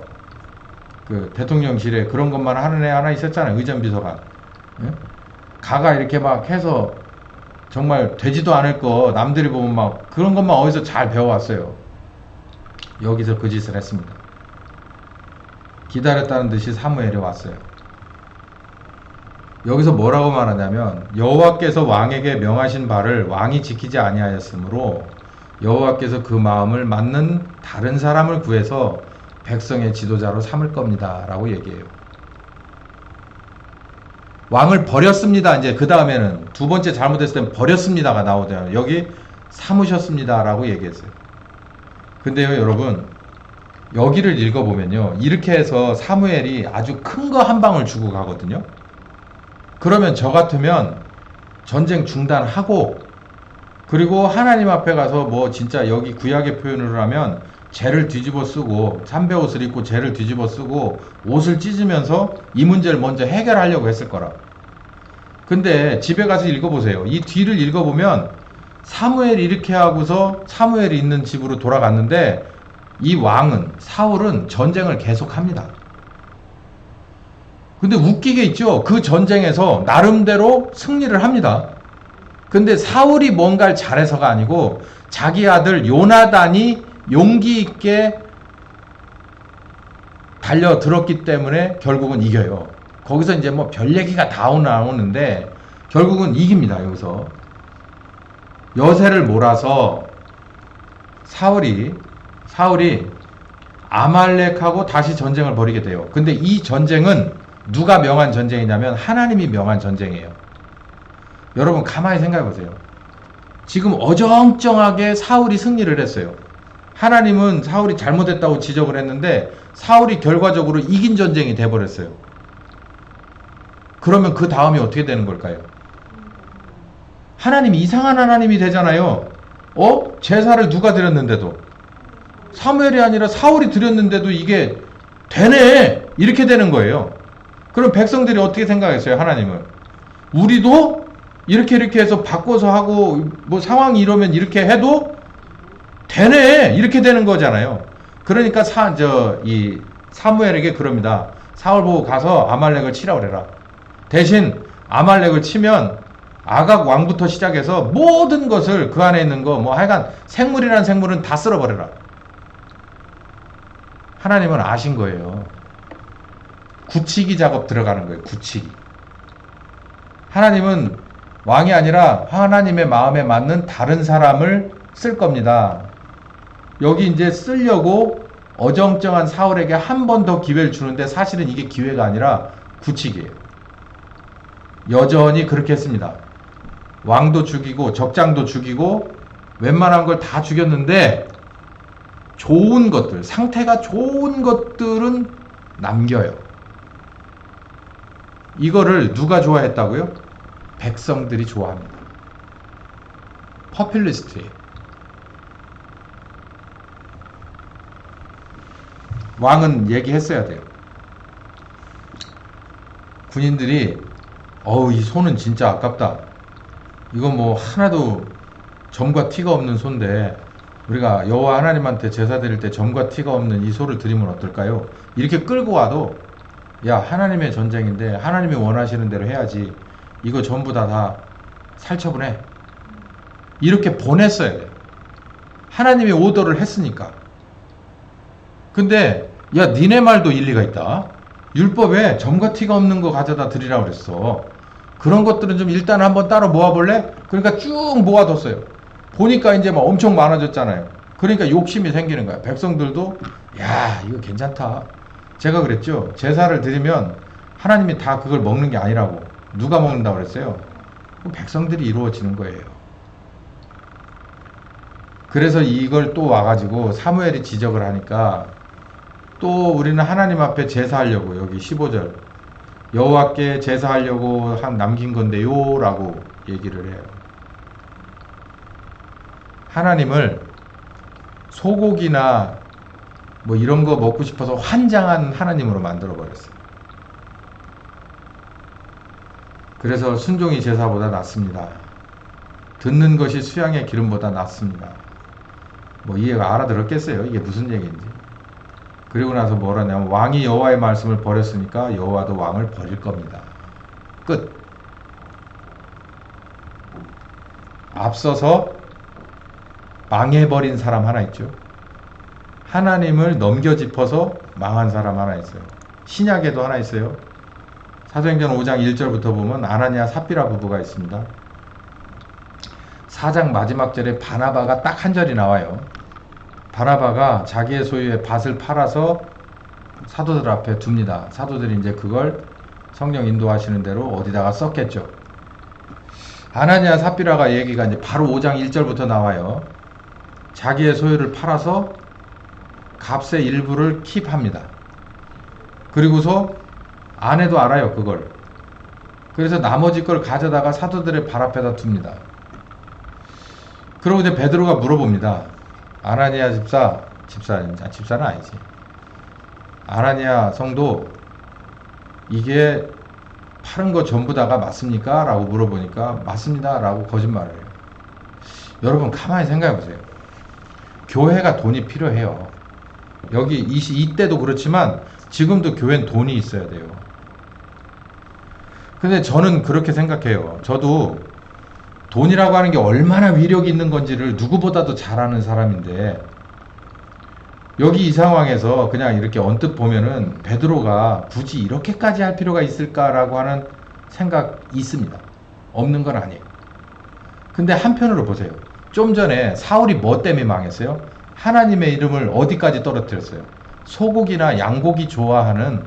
S1: 그 대통령실에 그런 것만 하는 애 하나 있었잖아요. 의전비서관. 예? 가가 이렇게 막 해서 정말 되지도 않을 거 남들이 보면 막 그런 것만 어디서 잘 배워왔어요. 여기서 그 짓을 했습니다. 기다렸다는 듯이 사무엘이 왔어요. 여기서 뭐라고 말하냐면 여호와께서 왕에게 명하신 바를 왕이 지키지 아니하였으므로 여호와께서 그 마음을 맞는 다른 사람을 구해서 백성의 지도자로 삼을 겁니다 라고 얘기해요. 왕을 버렸습니다. 이제 그 다음에는 두 번째 잘못했을 땐 버렸습니다가 나오잖아요. 여기 삼으셨습니다 라고 얘기했어요. 근데요 여러분, 여기를 읽어보면요 이렇게 해서 사무엘이 아주 큰 거 한 방을 주고 가거든요. 그러면 저 같으면 전쟁 중단하고, 그리고 하나님 앞에 가서 뭐 진짜 여기 구약의 표현으로 하면 죄를 뒤집어 쓰고, 삼배 옷을 입고 죄를 뒤집어 쓰고 옷을 찢으면서 이 문제를 먼저 해결하려고 했을 거라. 근데 집에 가서 읽어보세요. 이 뒤를 읽어보면 사무엘이 이렇게 하고서 사무엘이 있는 집으로 돌아갔는데 이 왕은, 사울은 전쟁을 계속합니다. 근데 웃기게 있죠. 그 전쟁에서 나름대로 승리를 합니다. 근데 사울이 뭔가를 잘해서가 아니고 자기 아들 요나단이 용기 있게 달려들었기 때문에 결국은 이겨요. 거기서 이제 뭐 별 얘기가 다 나오는데 결국은 이깁니다. 여기서 여세를 몰아서 사울이 아말렉하고 다시 전쟁을 벌이게 돼요. 근데 이 전쟁은 누가 명한 전쟁이냐면 하나님이 명한 전쟁이에요. 여러분 가만히 생각해 보세요. 지금 어정쩡하게 사울이 승리를 했어요. 하나님은 사울이 잘못했다고 지적을 했는데 사울이 결과적으로 이긴 전쟁이 돼버렸어요. 그러면 그 다음이 어떻게 되는 걸까요? 하나님이 이상한 하나님이 되잖아요. 제사를 누가 드렸는데도, 사무엘이 아니라 사울이 드렸는데도 이게 되네, 이렇게 되는 거예요. 그럼 백성들이 어떻게 생각했어요? 하나님은 우리도 이렇게 해서 바꿔서 하고 뭐 상황이 이러면 이렇게 해도 되네, 이렇게 되는 거잖아요. 그러니까 이 사무엘에게 그럽니다. 사울 보고 가서 아말렉을 치라 그래라. 대신 아말렉을 치면 아각 왕부터 시작해서 모든 것을 그 안에 있는 거 뭐 하여간 생물이란 생물은 다 쓸어버려라. 하나님은 아신 거예요. 굳히기 작업 들어가는 거예요. 굳히기. 하나님은 왕이 아니라 하나님의 마음에 맞는 다른 사람을 쓸 겁니다. 여기 이제 쓰려고 어정쩡한 사울에게 한 번 더 기회를 주는데 사실은 이게 기회가 아니라 구칙이에요. 여전히 그렇게 했습니다. 왕도 죽이고 적장도 죽이고 웬만한 걸 다 죽였는데 좋은 것들, 상태가 좋은 것들은 남겨요. 이거를 누가 좋아했다고요? 백성들이 좋아합니다. 퍼퓰리스트예요. 왕은 얘기했어야 돼요. 군인들이 이 소는 진짜 아깝다. 이건 뭐 하나도 점과 티가 없는 소인데 우리가 여호와 하나님한테 제사 드릴 때 점과 티가 없는 이 소를 드리면 어떨까요? 이렇게 끌고 와도 야, 하나님의 전쟁인데 하나님이 원하시는 대로 해야지. 이거 전부 다 살처분해. 이렇게 보냈어야 돼요. 하나님이 오더를 했으니까. 근데 야, 니네 말도 일리가 있다. 율법에 점과 티가 없는 거 가져다 드리라고 그랬어. 그런 것들은 좀 일단 한번 따로 모아볼래? 그러니까 쭉 모아뒀어요. 보니까 이제 막 엄청 많아졌잖아요. 그러니까 욕심이 생기는 거야. 백성들도 야, 이거 괜찮다. 제가 그랬죠. 제사를 드리면 하나님이 다 그걸 먹는 게 아니라고. 누가 먹는다고 그랬어요? 백성들이 이루어지는 거예요. 그래서 이걸 또 와가지고 사무엘이 지적을 하니까 또 우리는 하나님 앞에 제사하려고, 여기 15절 여호와께 제사하려고 남긴 건데요 라고 얘기를 해요. 하나님을 소고기나 뭐 이런 거 먹고 싶어서 환장한 하나님으로 만들어 버렸어요. 그래서 순종이 제사보다 낫습니다. 듣는 것이 수양의 기름보다 낫습니다. 뭐 이해가 알아들었겠어요? 이게 무슨 얘기인지. 그리고 나서 뭐라냐면 왕이 여호와의 말씀을 버렸으니까 여호와도 왕을 버릴 겁니다. 끝. 앞서서 망해버린 사람 하나 있죠. 하나님을 넘겨짚어서 망한 사람 하나 있어요. 신약에도 하나 있어요. 사도행전 5장 1절부터 보면 아나니아 삽비라 부부가 있습니다. 4장 마지막 절에 바나바가 딱 한 절이 나와요. 바나바가 자기의 소유의 밭을 팔아서 사도들 앞에 둡니다. 사도들이 이제 그걸 성령 인도하시는 대로 어디다가 썼겠죠. 아나니아 삽비라가 얘기가 이제 바로 5장 1절부터 나와요. 자기의 소유를 팔아서 값의 일부를 킵합니다. 그리고서 아내도 알아요, 그걸. 그래서 나머지 걸 가져다가 사도들의 발 앞에다 둡니다. 그러고 이제 베드로가 물어봅니다. 아나니아 집사는 아니지. 아나니아 성도, 이게 파는 거 전부 다가 맞습니까? 라고 물어보니까 맞습니다. 라고 거짓말을 해요. 여러분 가만히 생각해 보세요. 교회가 돈이 필요해요. 여기 이때도 그렇지만 지금도 교회는 돈이 있어야 돼요. 근데 저는 그렇게 생각해요. 저도 돈이라고 하는 게 얼마나 위력이 있는 건지를 누구보다도 잘 아는 사람인데 여기 이 상황에서 그냥 이렇게 언뜻 보면은 베드로가 굳이 이렇게까지 할 필요가 있을까라고 하는 생각 있습니다. 없는 건 아니에요. 근데 한편으로 보세요. 좀 전에 사울이 뭐 때문에 망했어요? 하나님의 이름을 어디까지 떨어뜨렸어요? 소고기나 양고기 좋아하는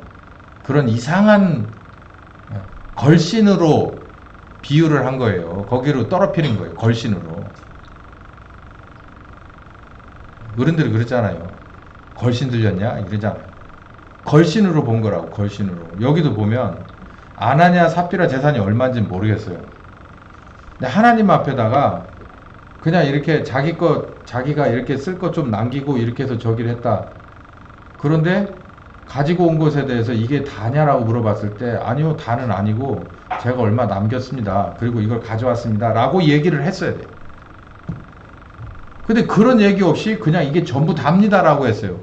S1: 그런 이상한 걸신으로 비유를 한 거예요. 거기로 떨어뜨린 거예요. 걸신으로. 어른들이 그랬잖아요. 걸신 들렸냐? 이러잖아요. 걸신으로 본 거라고. 걸신으로. 여기도 보면 아나니아 삽비라 재산이 얼마인지는 모르겠어요. 근데 하나님 앞에다가 그냥 이렇게 자기가 이렇게 쓸 것 좀 남기고 이렇게 해서 저기를 했다. 그런데 가지고 온 것에 대해서 이게 다냐라고 물어봤을 때 아니요, 다는 아니고 제가 얼마 남겼습니다. 그리고 이걸 가져왔습니다. 라고 얘기를 했어야 돼요. 근데 그런 얘기 없이 그냥 이게 전부 답니다. 라고 했어요.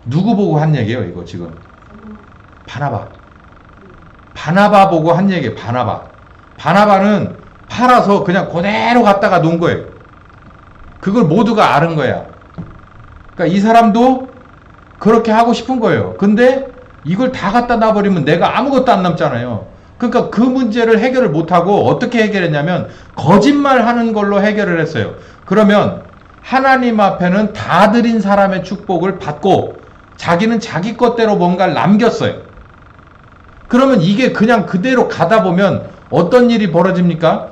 S1: 누구 보고 한 얘기예요, 이거 지금? 바나바. 바나바 보고 한 얘기예요, 바나바. 바나바는 팔아서 그냥 그대로 갖다가 놓은 거예요. 그걸 모두가 아는 거야. 그러니까 이 사람도 그렇게 하고 싶은 거예요. 근데 이걸 다 갖다 놔버리면 내가 아무것도 안 남잖아요. 그러니까 그 문제를 해결을 못하고 어떻게 해결했냐면 거짓말 하는 걸로 해결을 했어요. 그러면 하나님 앞에는 다 드린 사람의 축복을 받고 자기는 자기 것대로 뭔가를 남겼어요. 그러면 이게 그냥 그대로 가다 보면 어떤 일이 벌어집니까?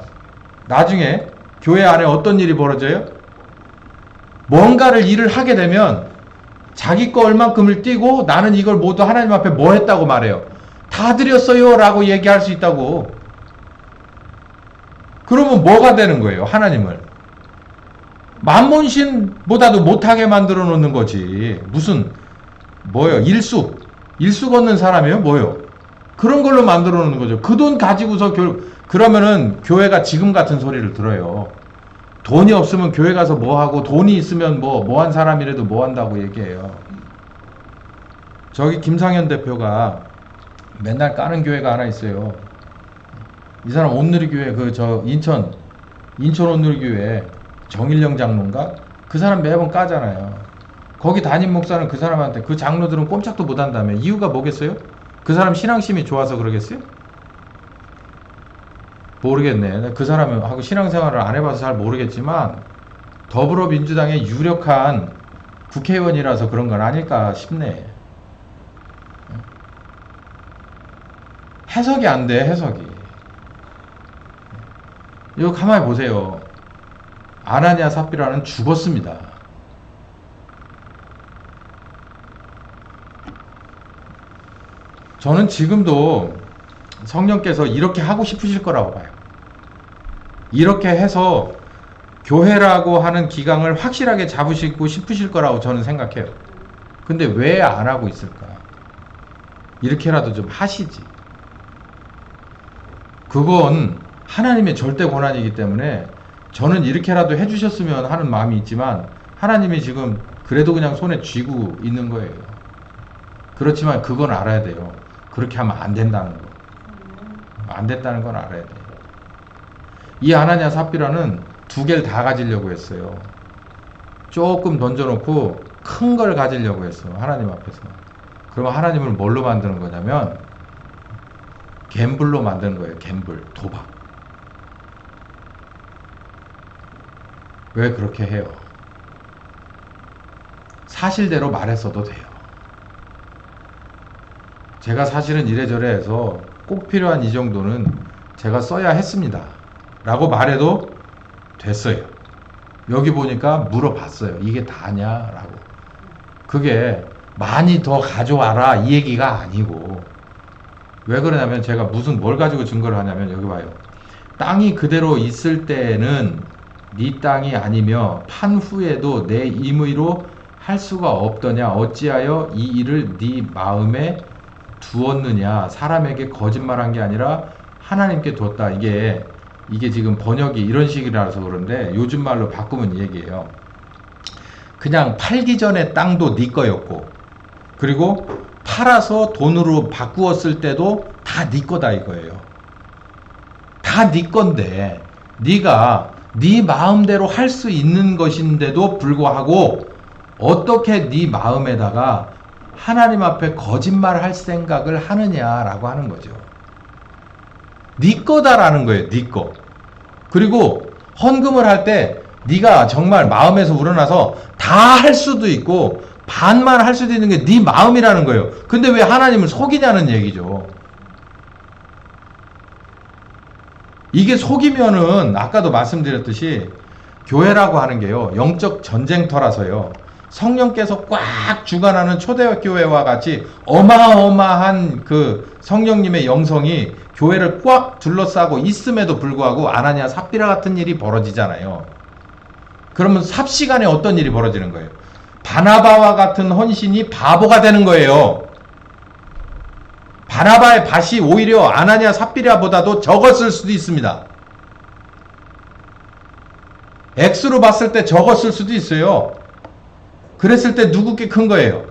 S1: 나중에 교회 안에 어떤 일이 벌어져요? 뭔가를 일을 하게 되면 자기 거 얼만큼을 띄고 나는 이걸 모두 하나님 앞에 뭐 했다고 말해요? 다 드렸어요 라고 얘기할 수 있다고. 그러면 뭐가 되는 거예요? 하나님을 만몬신보다도 못하게 만들어 놓는 거지. 무슨 뭐요? 일수 걷는 사람이에요? 뭐요? 그런 걸로 만들어 놓는 거죠. 그 돈 가지고서 그러면은 교회가 지금 같은 소리를 들어요. 돈이 없으면 교회 가서 뭐 하고, 돈이 있으면 뭐 한 사람이라도 뭐 한다고 얘기해요. 저기 김상현 대표가 맨날 까는 교회가 하나 있어요. 이 사람 온누리교회 인천 온누리교회 정일령 장로인가? 그 사람 매번 까잖아요. 거기 담임 목사는 그 사람한테, 그 장로들은 꼼짝도 못 한다며. 이유가 뭐겠어요? 그 사람 신앙심이 좋아서 그러겠어요? 모르겠네. 그 사람하고 신앙생활을 안 해봐서 잘 모르겠지만 더불어민주당의 유력한 국회의원이라서 그런 건 아닐까 싶네. 해석이 안 돼, 해석이. 이거 가만히 보세요. 아나니아 삽비라는 죽었습니다. 저는 지금도 성령께서 이렇게 하고 싶으실 거라고 봐요. 이렇게 해서 교회라고 하는 기강을 확실하게 잡으시고 싶으실 거라고 저는 생각해요. 근데 왜 안 하고 있을까? 이렇게라도 좀 하시지. 그건 하나님의 절대 권한이기 때문에 저는 이렇게라도 해주셨으면 하는 마음이 있지만 하나님이 지금 그래도 그냥 손에 쥐고 있는 거예요. 그렇지만 그건 알아야 돼요. 그렇게 하면 안 된다는 거. 안 됐다는 건 알아야 돼요. 이 아나니아 삽비라는 두 개를 다 가지려고 했어요. 조금 던져놓고 큰 걸 가지려고 했어. 하나님 앞에서. 그러면 하나님을 뭘로 만드는 거냐면 갬블로 만드는 거예요. 갬블, 도박. 왜 그렇게 해요? 사실대로 말했어도 돼요. 제가 사실은 이래저래 해서 꼭 필요한 이 정도는 제가 써야 했습니다 라고 말해도 됐어요. 여기 보니까 물어봤어요. 이게 다냐? 라고. 그게 많이 더 가져와라 이 얘기가 아니고, 왜 그러냐면 제가 뭘 가지고 증거를 하냐면 여기 봐요. 땅이 그대로 있을 때에는 네 땅이 아니며 판 후에도 내 임의로 할 수가 없더냐. 어찌하여 이 일을 네 마음에 두었느냐. 사람에게 거짓말한 게 아니라 하나님께 뒀다. 이게 지금 번역이 이런 식이라서 그런데 요즘 말로 바꾸면 이 얘기예요. 그냥 팔기 전에 땅도 네 거였고, 그리고 팔아서 돈으로 바꾸었을 때도 다 네 거다 이거예요. 다 네 건데 네가 네 마음대로 할 수 있는 것인데도 불구하고 어떻게 네 마음에다가 하나님 앞에 거짓말할 생각을 하느냐라고 하는 거죠. 네 거다라는 거예요. 네 거. 그리고 헌금을 할 때 네가 정말 마음에서 우러나서 다 할 수도 있고 반만 할 수도 있는 게 네 마음이라는 거예요. 근데 왜 하나님을 속이냐는 얘기죠. 이게 속이면은 아까도 말씀드렸듯이 교회라고 하는 게요, 영적 전쟁터라서요, 성령께서 꽉 주관하는 초대교회와 같이 어마어마한 그 성령님의 영성이 교회를 꽉 둘러싸고 있음에도 불구하고 아나니아 삽비라 같은 일이 벌어지잖아요. 그러면 삽시간에 어떤 일이 벌어지는 거예요? 바나바와 같은 헌신이 바보가 되는 거예요. 바나바의 밭이 오히려 아나니아 삽비라보다도 적었을 수도 있습니다. 액수로 봤을 때 적었을 수도 있어요. 그랬을 때 누구 게 큰 거예요?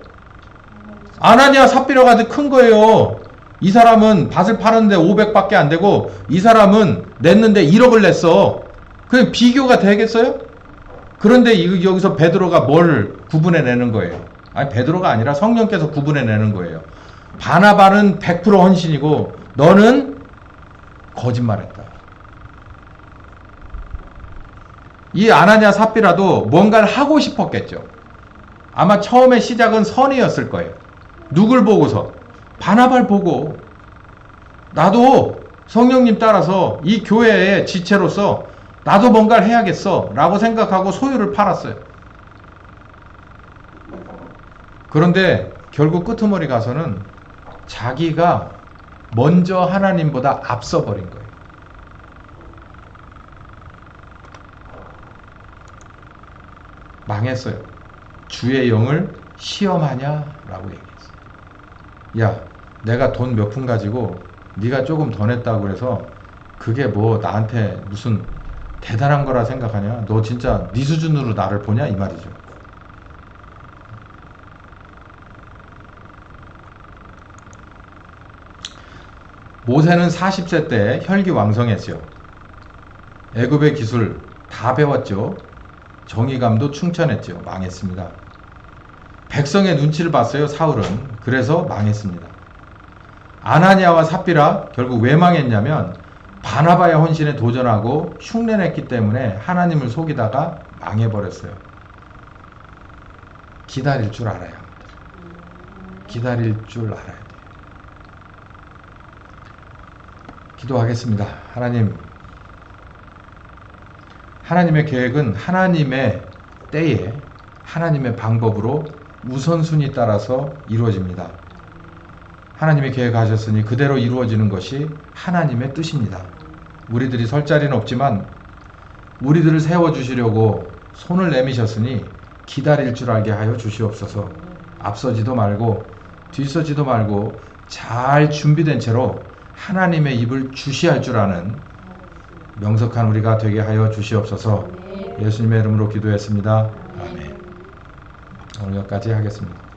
S1: 아나니아 삽비라가 큰 거예요. 이 사람은 밭을 파는데 500밖에 안 되고 이 사람은 냈는데 1억을 냈어. 그냥 비교가 되겠어요? 그런데 여기서 베드로가 뭘 구분해 내는 거예요? 아니, 베드로가 아니라 성령께서 구분해 내는 거예요. 바나바는 100% 헌신이고 너는 거짓말했다. 이 아나니아 삽비라도 뭔가를 하고 싶었겠죠. 아마 처음에 시작은 선의였을 거예요. 누굴 보고서? 바나바를 보고 나도 성령님 따라서 이 교회의 지체로서 나도 뭔가를 해야겠어 라고 생각하고 소유를 팔았어요. 그런데 결국 끄트머리 가서는 자기가 먼저 하나님보다 앞서 버린 거예요. 망했어요. 주의 영을 시험하냐? 라고 얘기했어요. 야, 내가 돈 몇 푼 가지고 네가 조금 더 냈다고 그래서 그게 뭐 나한테 무슨 대단한 거라 생각하냐? 너 진짜 네 수준으로 나를 보냐? 이 말이죠. 모세는 40세 때 혈기왕성했어요. 애굽의 기술 다 배웠죠. 정의감도 충천했죠. 망했습니다. 백성의 눈치를 봤어요. 사울은. 그래서 망했습니다. 아나니아와 삽비라 결국 왜 망했냐면 바나바의 헌신에 도전하고 흉내냈기 때문에 하나님을 속이다가 망해버렸어요. 기다릴 줄 알아야 합니다. 기다릴 줄 알아야 돼요. 기도하겠습니다. 하나님의 계획은 하나님의 때에 하나님의 방법으로 우선순위 따라서 이루어집니다. 하나님이 계획하셨으니 그대로 이루어지는 것이 하나님의 뜻입니다. 우리들이 설 자리는 없지만 우리들을 세워주시려고 손을 내미셨으니 기다릴 줄 알게 하여 주시옵소서. 앞서지도 말고 뒤서지도 말고 잘 준비된 채로 하나님의 입을 주시할 줄 아는 명석한 우리가 되게 하여 주시옵소서. 예수님의 이름으로 기도했습니다. 아멘. 오늘 여기까지 하겠습니다.